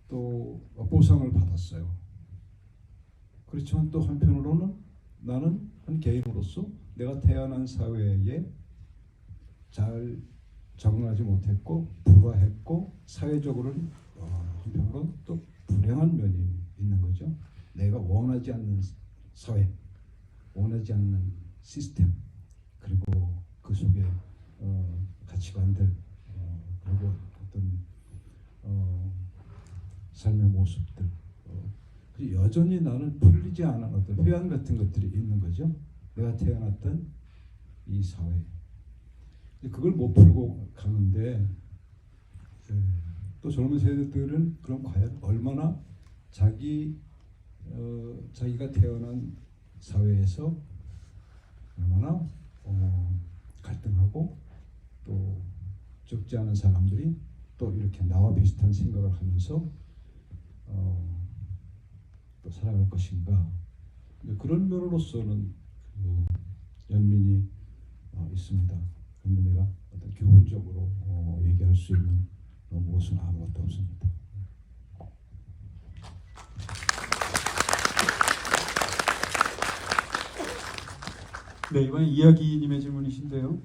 B: 또 보상을 받았어요. 그렇지만 또 한편으로는 나는 한 개인으로서 내가 태어난 사회에 잘 적응하지 못했고 불화했고 사회적으로는 한편으로는 또 불행한 면이 있는 거죠. 내가 원하지 않는 사회, 원하지 않는 시스템, 그리고 그 속에 가치관들, 그리고 어떤 삶의 모습들, 여전히 나는 풀리지 않은 어떤 회한 같은 것들이 있는 거죠. 내가 태어났던 이 사회. 그걸 못 풀고 가는데, 또 젊은 세대들은 그럼 과연 얼마나 자기가 태어난 사회에서 얼마나 갈등하고 또 적지 않은 사람들이 또 이렇게 나와 비슷한 생각을 하면서 또 살아갈 것인가. 그런 면으로서는 연민이 있습니다. 그런데 내가 어떤 기본적으로 얘기할 수 있는 무엇은 아무것도 없습니다.
A: 네, 이번에 이야기님의 질문이신데요.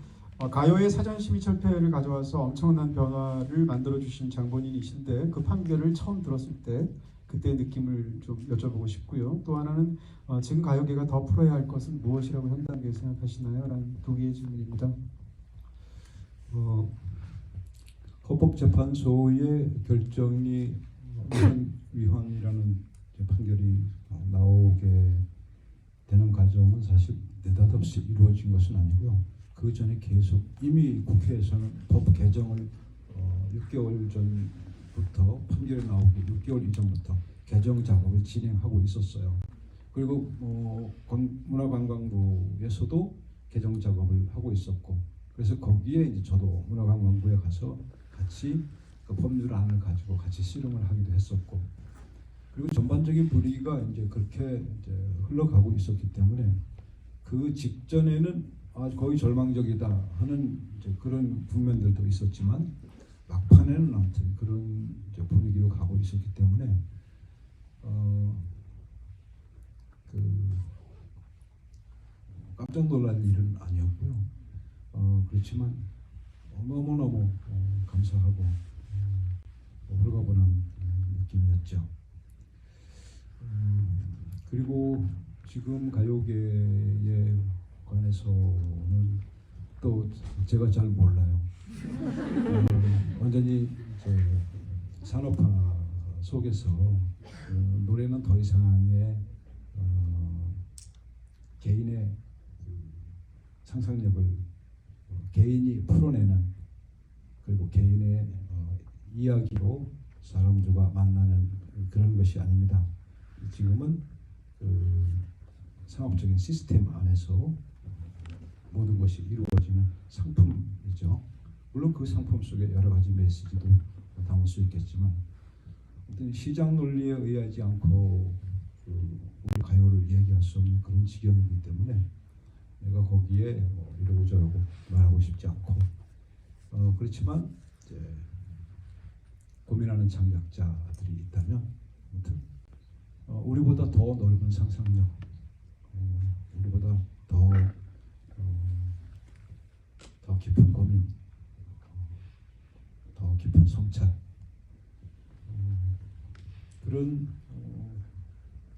A: 가요의 사전 심의철폐를 가져와서 엄청난 변화를 만들어주신 장본인이신데 그 판결을 처음 들었을 때 그때의 느낌을 좀 여쭤보고 싶고요. 또 하나는 지금 가요계가 더 풀어야 할 것은 무엇이라고 현 단계에 생각하시나요? 라는 두 개의 질문입니다.
B: 헌법재판소의 결정이 위헌이라는 판결이 나오게 되는 과정은 사실 느닷없이 이루어진 것은 아니고요. 그 전에 계속 이미 국회에서는 법 개정을 6개월 전부터 판결이 나오기 6개월 이전부터 개정 작업을 진행하고 있었어요. 그리고 문화관광부에서도 개정 작업을 하고 있었고, 그래서 거기에 이제 저도 문화관광부에 가서 같이 그 법률안을 가지고 같이 씨름을 하기도 했었고, 그리고 전반적인 분위기가 이제 그렇게 이제 흘러가고 있었기 때문에 그 직전에는 거의 절망적이다 하는 이제 그런 국면들도 있었지만 막판에는 아무튼 그런 이제 분위기로 가고 있었기 때문에 깜짝 놀랄 일은 아니었고요. 그렇지만 너무너무 감사하고 홀가분한 느낌이었죠. 그리고 지금 가요계에 관해서는 또 제가 잘 몰라요. 완전히 이제 산업화 속에서 노래는 더 이상의 개인의 상상력을 개인이 풀어내는, 그리고 개인의 이야기로 사람들과 만나는 그런 것이 아닙니다. 지금은 상업적인 시스템 안에서 모든 것이 이루어지는 상품이죠. 물론 그 상품 속에 여러 가지 메시지도 담을 수 있겠지만 어떤 시장 논리에 의하지 않고 우리 가요를 얘기할 수 없는 그런 지경이기 때문에 내가 거기에 뭐 이러고 저러고 말하고 싶지 않고 그렇지만 이제 고민하는 창작자들이 있다면 아무튼 우리보다 더 넓은 상상력, 우리보다 더 깊은 고민, 더 깊은 성찰 그런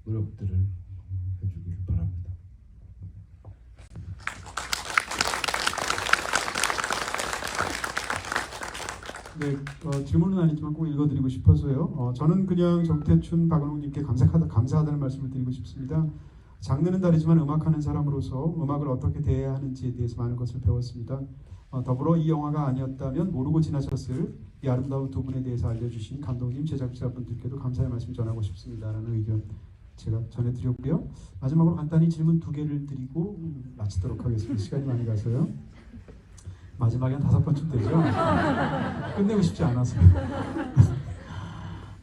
B: 노력들을 해주기를 바랍니다.
A: 네, 질문은 아니지만 꼭 읽어드리고 싶어서요. 저는 그냥 정태춘, 박은홍님께 감사하다는 말씀을 드리고 싶습니다. 장르는 다르지만 음악하는 사람으로서 음악을 어떻게 대해야 하는지에 대해서 많은 것을 배웠습니다. 더불어 이 영화가 아니었다면 모르고 지나쳤을 이 아름다운 두 분에 대해서 알려주신 감독님, 제작자분들께도 감사의 말씀 전하고 싶습니다라는 의견 제가 전해드렸고요. 마지막으로 간단히 질문 2개를 드리고 마치도록 하겠습니다. 시간이 많이 가서요. 마지막에 한 5번쯤 되죠. 끝내고 싶지 않아서.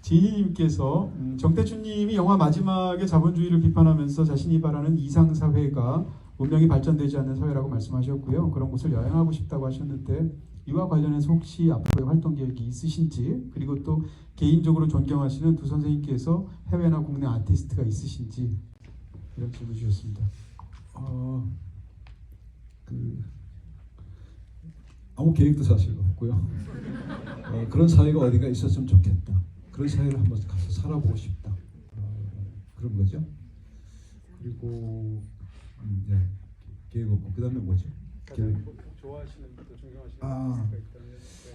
A: 지희님께서 정태춘님이 영화 마지막에 자본주의를 비판하면서 자신이 바라는 이상사회가 문명이 발전되지 않는 사회라고 말씀하셨고요. 그런 곳을 여행하고 싶다고 하셨는데 이와 관련해서 혹시 앞으로의 활동 계획이 있으신지, 그리고 또 개인적으로 존경하시는 두 선생님께서 해외나 국내 아티스트가 있으신지 이런 질문 주셨습니다.
B: 아무 계획도 사실 없고요. 그런 사회가 어디가 있었으면 좋겠다. 그런 사회를 한번 가서 살아보고 싶다. 그런 거죠. 그리고 네, 계획 없고 그다음에 뭐죠? 계획.
A: 좋아하시는 또 존경하시는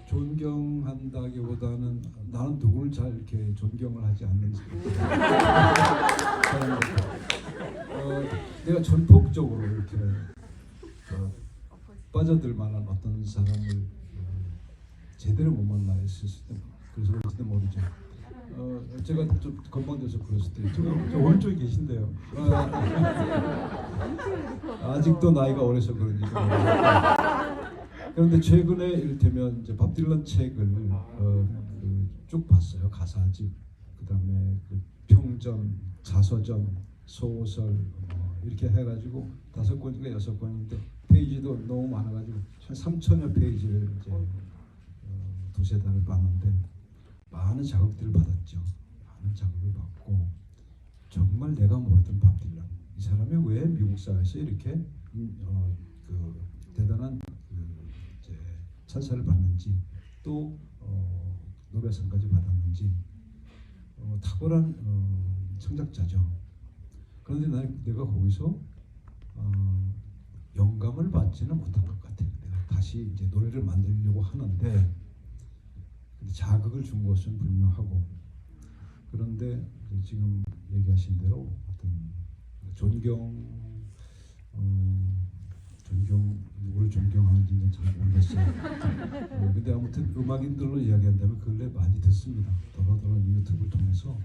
B: 존경한다기보다는 나는 누구를 잘 이렇게 존경을 하지 않는지. 내가 전폭적으로 이렇게 빠져들 만한 어떤 사람을 제대로 못 만나 있을 수도 그래서 그런지도 모르죠. 제가 좀 건방져서 그럴 수도 있죠.
A: 저 오른쪽에 계신데요.
B: 아직도 나이가 어려서 그런지 그런데 최근에 이를테면 이제 밥 딜런 책을 쭉 봤어요. 가사집, 그다음에 그 평전, 자서전, 소설 이렇게 해가지고 5권인가 6권인데 페이지도 너무 많아가지고 한 3,000여 페이지를 이제 두세 달을 봤는데 많은 자극들을 받았죠. 많은 자극을 받고 정말 내가 모르던 밥 딜런 이 사람이 왜 미국 사회에서 이렇게 그 대단한 이제 찬사를 받는지 또 노벨상까지 받았는지 탁월한 창작자죠. 그런데 내가 거기서 영감을 받지는 못한 것 같아요. 내가 다시 이제 노래를 만들려고 하는데 자극을 준 것은 분명하고 그런데 지금 얘기하신 대로 어떤 누구를 존경하는지는 잘 모르겠어요. 근데 아무튼 음악인들로 이야기한다면 근래 많이 듣습니다. 더러더러 유튜브를 통해서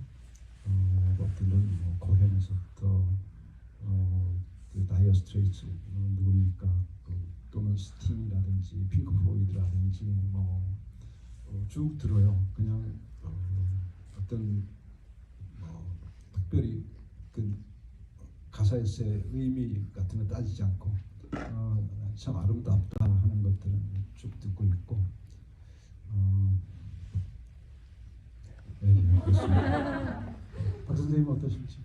B: 밥 딜런 코헨에서부터 그 다이어 스트레이츠 누굽니까 또는 스팅이라든지 핑크 플로이드라든지 쭉 들어요. 그냥 어떤 특별히 그 가사에서의 의미 같은 거 따지지 않고 참 아름답다 하는 것들은 쭉 듣고 있고 네, 그렇습니다.
A: 박 선생님 어떠신지?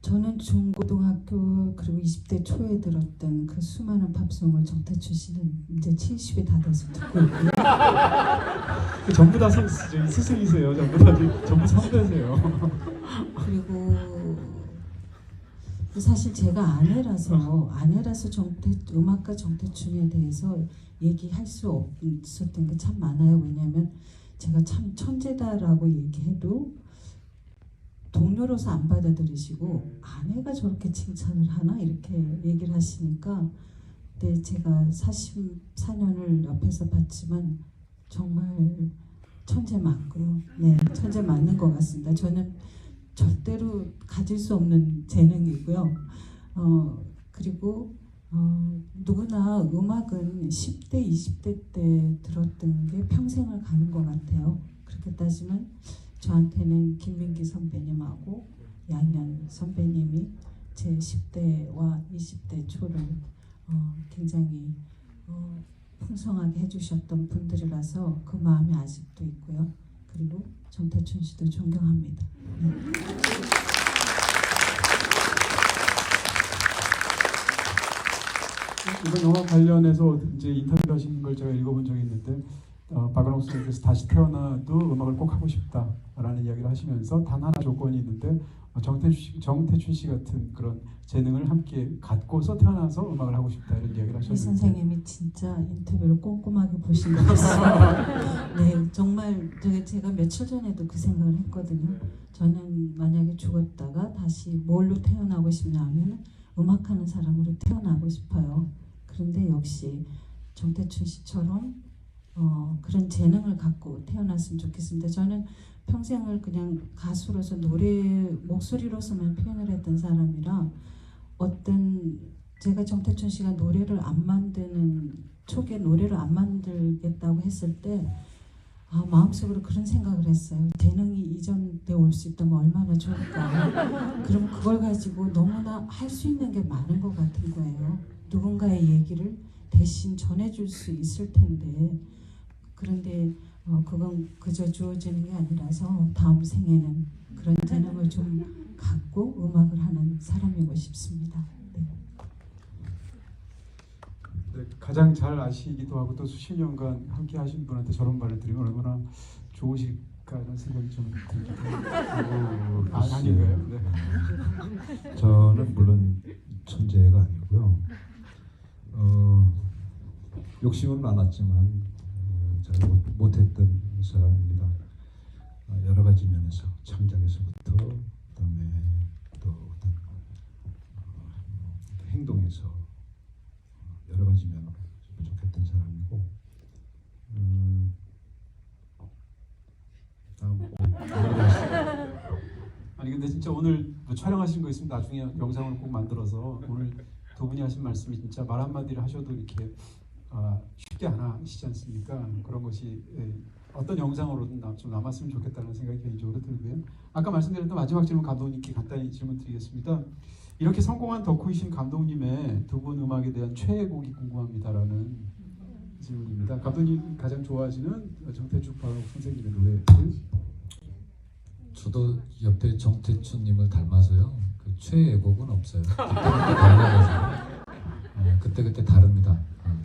D: 저는 중고등학교 그리고 20대 초에 들었던 그 수많은 팝송을 정태춘 씨는 이제 70이 다 돼서 듣고 있고요.
A: 전부 다 스승이세요. 전부 선배세요.
D: 그리고 사실 제가 아내라서 음악가 정태춘에 대해서 얘기할 수 없었던 게 참 많아요. 왜냐하면 제가 참 천재다라고 얘기해도 동료로서 안 받아들이시고 아내가 저렇게 칭찬을 하나 이렇게 얘기를 하시니까 근데 제가 44년을 옆에서 봤지만 정말 천재 맞고요. 네, 천재 맞는 것 같습니다. 저는 절대로 가질 수 없는 재능이고요. 그리고 누구나 음악은 10대, 20대 때 들었던 게 평생을 가는 것 같아요. 그렇게 따지면 저한테는 김민기 선배님하고 양현 선배님이 제 10대와 20대 초를 굉장히 풍성하게 해주셨던 분들이라서 그 마음이 아직도 있고요. 그리고 정태춘 씨도 존경합니다. 네.
A: 이번 영화 관련해서 이제 인터뷰 하신 걸 제가 읽어본 적이 있는데 박은옥 선생님께서 다시 태어나도 음악을 꼭 하고 싶다라는 이야기를 하시면서 단 하나 조건이 있는데 정태춘 씨 같은 그런 재능을 함께 갖고서 태어나서 음악을 하고 싶다 이런 이야기를
D: 이
A: 하셨는데
D: 선생님이 진짜 인터뷰를 꼼꼼하게 보신 것 같습니다. 네, 정말 제가 며칠 전에도 그 생각을 했거든요. 저는 만약에 죽었다가 다시 뭘로 태어나고 싶냐 하면 음악하는 사람으로 태어나고 싶어요. 그런데 역시 정태춘 씨처럼 그런 재능을 갖고 태어났으면 좋겠습니다. 저는 평생을 그냥 가수로서 노래 목소리로서만 표현을 했던 사람이라 제가 정태춘 씨가 노래를 안 만드는 초기에 노래를 안 만들겠다고 했을 때 마음속으로 그런 생각을 했어요. 재능이 이전돼 올 수 있다면 얼마나 좋을까. 그럼 그걸 가지고 너무나 할 수 있는 게 많은 것 같은 거예요. 누군가의 얘기를 대신 전해줄 수 있을 텐데 그런데 그건 그저 주어지는 게 아니라서 다음 생에는 그런 재능을 좀 갖고 음악을 하는 사람이고 싶습니다. 네.
A: 네, 가장 잘 아시기도 하고 또 수십 년간 함께 하신 분한테 저런 말을 드리면 얼마나 좋으실까 이런 생각이 좀 들기도 하고 아닌가요? 네.
B: 저는 물론 천재가 아니고요. 욕심은 많았지만 잘 못했던 사람입니다. 여러 가지 면에서 창작에서부터 그다음에 또 어떤 행동에서 여러 가지 면으로 부족했던 사람이고
A: 아니 근데 진짜 오늘 뭐 촬영하신 거 있으면 나중에 영상을 꼭 만들어서 오늘 두 분이 하신 말씀이 진짜 말 한마디를 하셔도 이렇게 쉽게 안 하시지 않습니까? 그런 것이 어떤 영상으로든 좀 남았으면 좋겠다는 생각이 개인적으로 들고요. 아까 말씀드렸던 마지막 질문 감독님께 간단히 질문 드리겠습니다. 이렇게 성공한 덕후이신 감독님의 두 분 음악에 대한 최애곡이 궁금합니다라는 질문입니다. 감독님 가장 좋아하시는 정태춘 박은옥 선생님의 노래를
C: 저도 옆에 정태춘님을 닮아서요. 그 최애곡은 없어요. 그때그때 달라서 그때그때 다릅니다.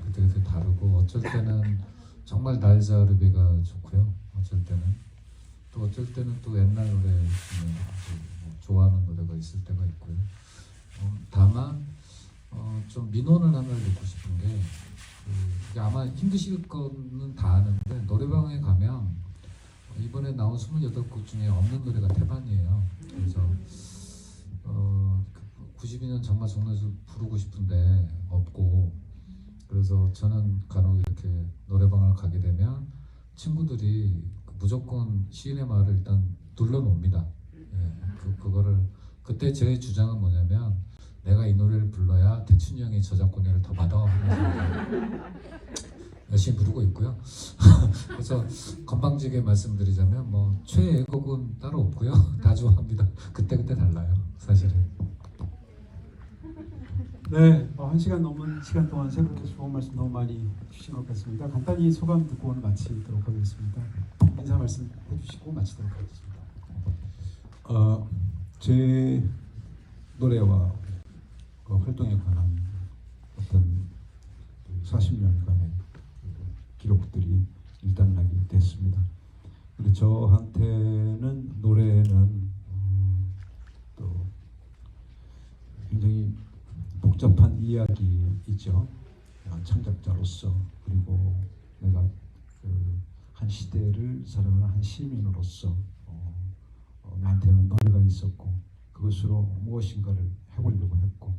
C: 그때그때 다르고 어쩔 때는 정말 날자르비가 좋고요. 어쩔 때는 또 옛날 노래 중에 좋아하는 노래가 있을 때가 있고요. 다만 좀 민원을 하나 넣고 싶은 게 이게 아마 힘드실 거는 다 아는데 노래방에 가면 이번에 나온 28곡 중에 없는 노래가 태반이에요. 그래서 92년 정말 정말로 부르고 싶은데 없고 그래서 저는 간혹 이렇게 노래방을 가게 되면 친구들이 무조건 시인의 말을 일단 눌러놓습니다. 그거를 그때 제 주장은 뭐냐면 내가 이 노래를 불러야 대춘이 형이 저작권료를 더 받아 하면서 열심히 부르고 있고요. 그래서 건방지게 말씀드리자면 뭐 최애곡은 따로 없고요. 다 좋아합니다. 그때그때 달라요. 사실은.
A: 네, 1시간 넘은 시간 동안 세 분께서 좋은 말씀 너무 많이 주신 것 같습니다. 간단히 소감 듣고 오늘 마치도록 하겠습니다. 인사 말씀 해주시고 마치도록 하겠습니다.
B: 제 노래와 그 활동에 관한 어떤 40년간의 기록들이 일단락이 됐습니다. 그리고 저한테는 노래는 또 굉장히 복잡한 이야기이죠. 창작자로서 그리고 내가 한 시대를 살아가는 한 시민으로서 나한테는 노래가 있었고 그것으로 무엇인가를 해보려고 했고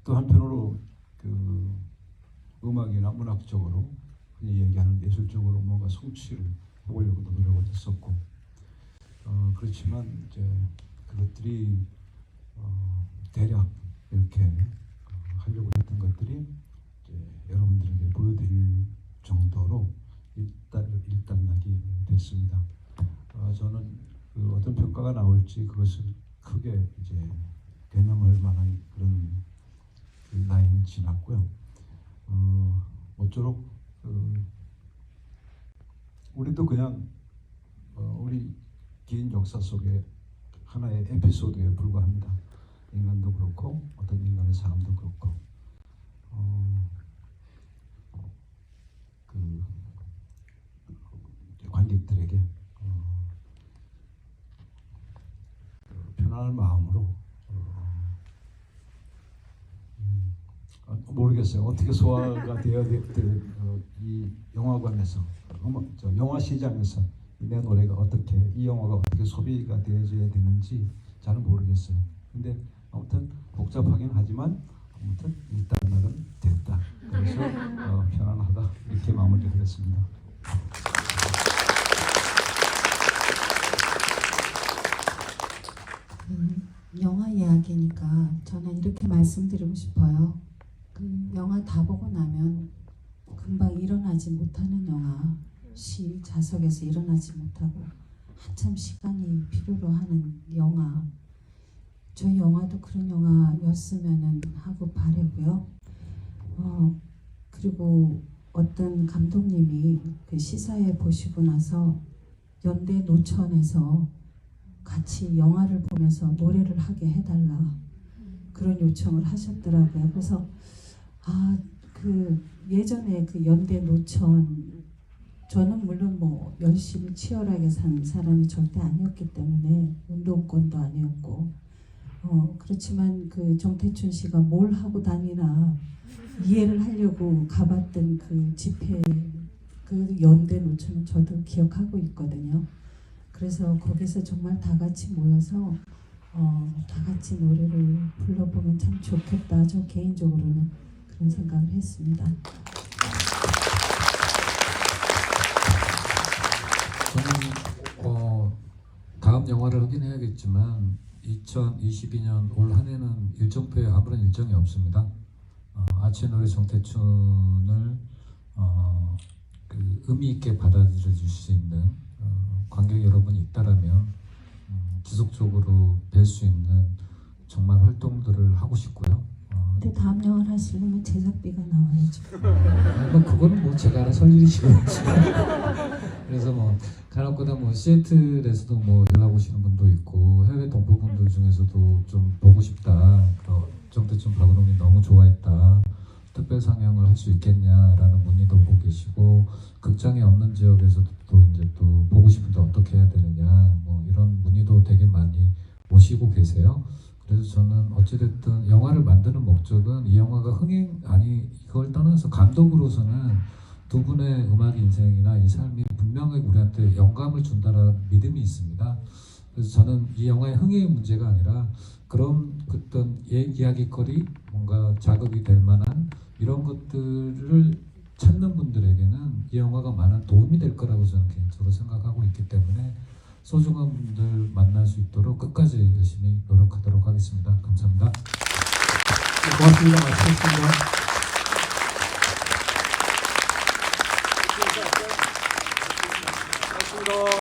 B: 또 한편으로 그 음악이나 문학적으로 흔히 얘기하는 예술적으로 뭔가 성취를 해보려고도 노력을 했었고 그렇지만 이제 그것들이 대략 이렇게 하려고 했던 것들이 이제 여러분들에게 보여드릴 정도로 일단락이 됐습니다. 저는 그 어떤 평가가 나올지 그것을 크게 이제 개념할 만한 그런 그 나이는 지났고요. 모쪼록 우리도 그냥 우리 긴 역사 속에 하나의 에피소드에 불과합니다. 인간도 그렇고 어떤 인간의 삶도 그렇고 그 관객들에게 편안한 마음으로 모르겠어요. 어떻게 소화가 되어야 이 영화관에서 영화 시장에서 내 노래가 어떻게 이 영화가 어떻게 소비가 되어져야 되는지 잘 모르겠어요. 근데 아무튼 복잡하긴 하지만 아무튼 일단락은 됐다. 그래서 편안하다 이렇게 마무리하겠습니다.
D: 영화 이야기니까 저는 이렇게 말씀드리고 싶어요. 그 영화 다 보고 나면 금방 일어나지 못하는 영화, 시 좌석에서 일어나지 못하고 한참 시간이 필요로 하는 영화. 저희 영화도 그런 영화였으면 하고 바라고요. 그리고 어떤 감독님이 그 시사회 보시고 나서 연대 노천에서 같이 영화를 보면서 노래를 하게 해달라 그런 요청을 하셨더라고요. 그래서 그 예전에 그 연대 노천 저는 물론 뭐 열심히 치열하게 산 사람이 절대 아니었기 때문에 운동권도 아니었고 그렇지만 그 정태춘 씨가 뭘 하고 다니나 이해를 하려고 가봤던 그 집회 그 연대 노천은 저도 기억하고 있거든요. 그래서 거기서 정말 다 같이 모여서 다 같이 노래를 불러보면 참 좋겠다. 저 개인적으로는 그런 생각을 했습니다.
C: 저는 다음 영화를 하긴 해야겠지만 2022년 올 한 해는 일정표에 아무런 일정이 없습니다. 아치의 노래 정태춘을 그 의미 있게 받아들여 줄 수 있는 관객 여러분이 있다라면 지속적으로 뵐 수 있는 정말 활동들을 하고 싶고요.
D: 근데 다음 영화를 하시려면 제작비가 나와야죠.
C: 뭐 그거는 뭐 제가 알아서 할 일이시고 그래서 뭐 간혹가다 뭐 시애틀에서도 뭐 연락 오시는 분도 있고 해외 동포분들 중에서도 좀 보고 싶다. 정태춘 박은홍이 너무 좋아했다. 특별 상영을 할 수 있겠냐라는 문의도 오고 계시고 극장이 없는 지역에서도 또 이제 또 보고 싶은데 어떻게 해야 되느냐 뭐 이런 문의도 되게 많이 오시고 계세요. 그래서 저는 어찌됐든 영화를 만드는 목적은 이 영화가 흥행 아니 이걸 떠나서 감독으로서는 두 분의 음악 인생이나 이 삶이 분명히 우리한테 영감을 준다는 믿음이 있습니다. 그래서 저는 이 영화의 흥행의 문제가 아니라 그런 어떤 이야기거리 뭔가 자극이 될 만한 이런 것들을 찾는 분들에게는 이 영화가 많은 도움이 될 거라고 저는 개인적으로 생각하고 있기 때문에 소중한 분들 만날 수 있도록 끝까지 열심히 노력하도록 하겠습니다. 감사합니다.
A: 고맙습니다. 마치겠습니다.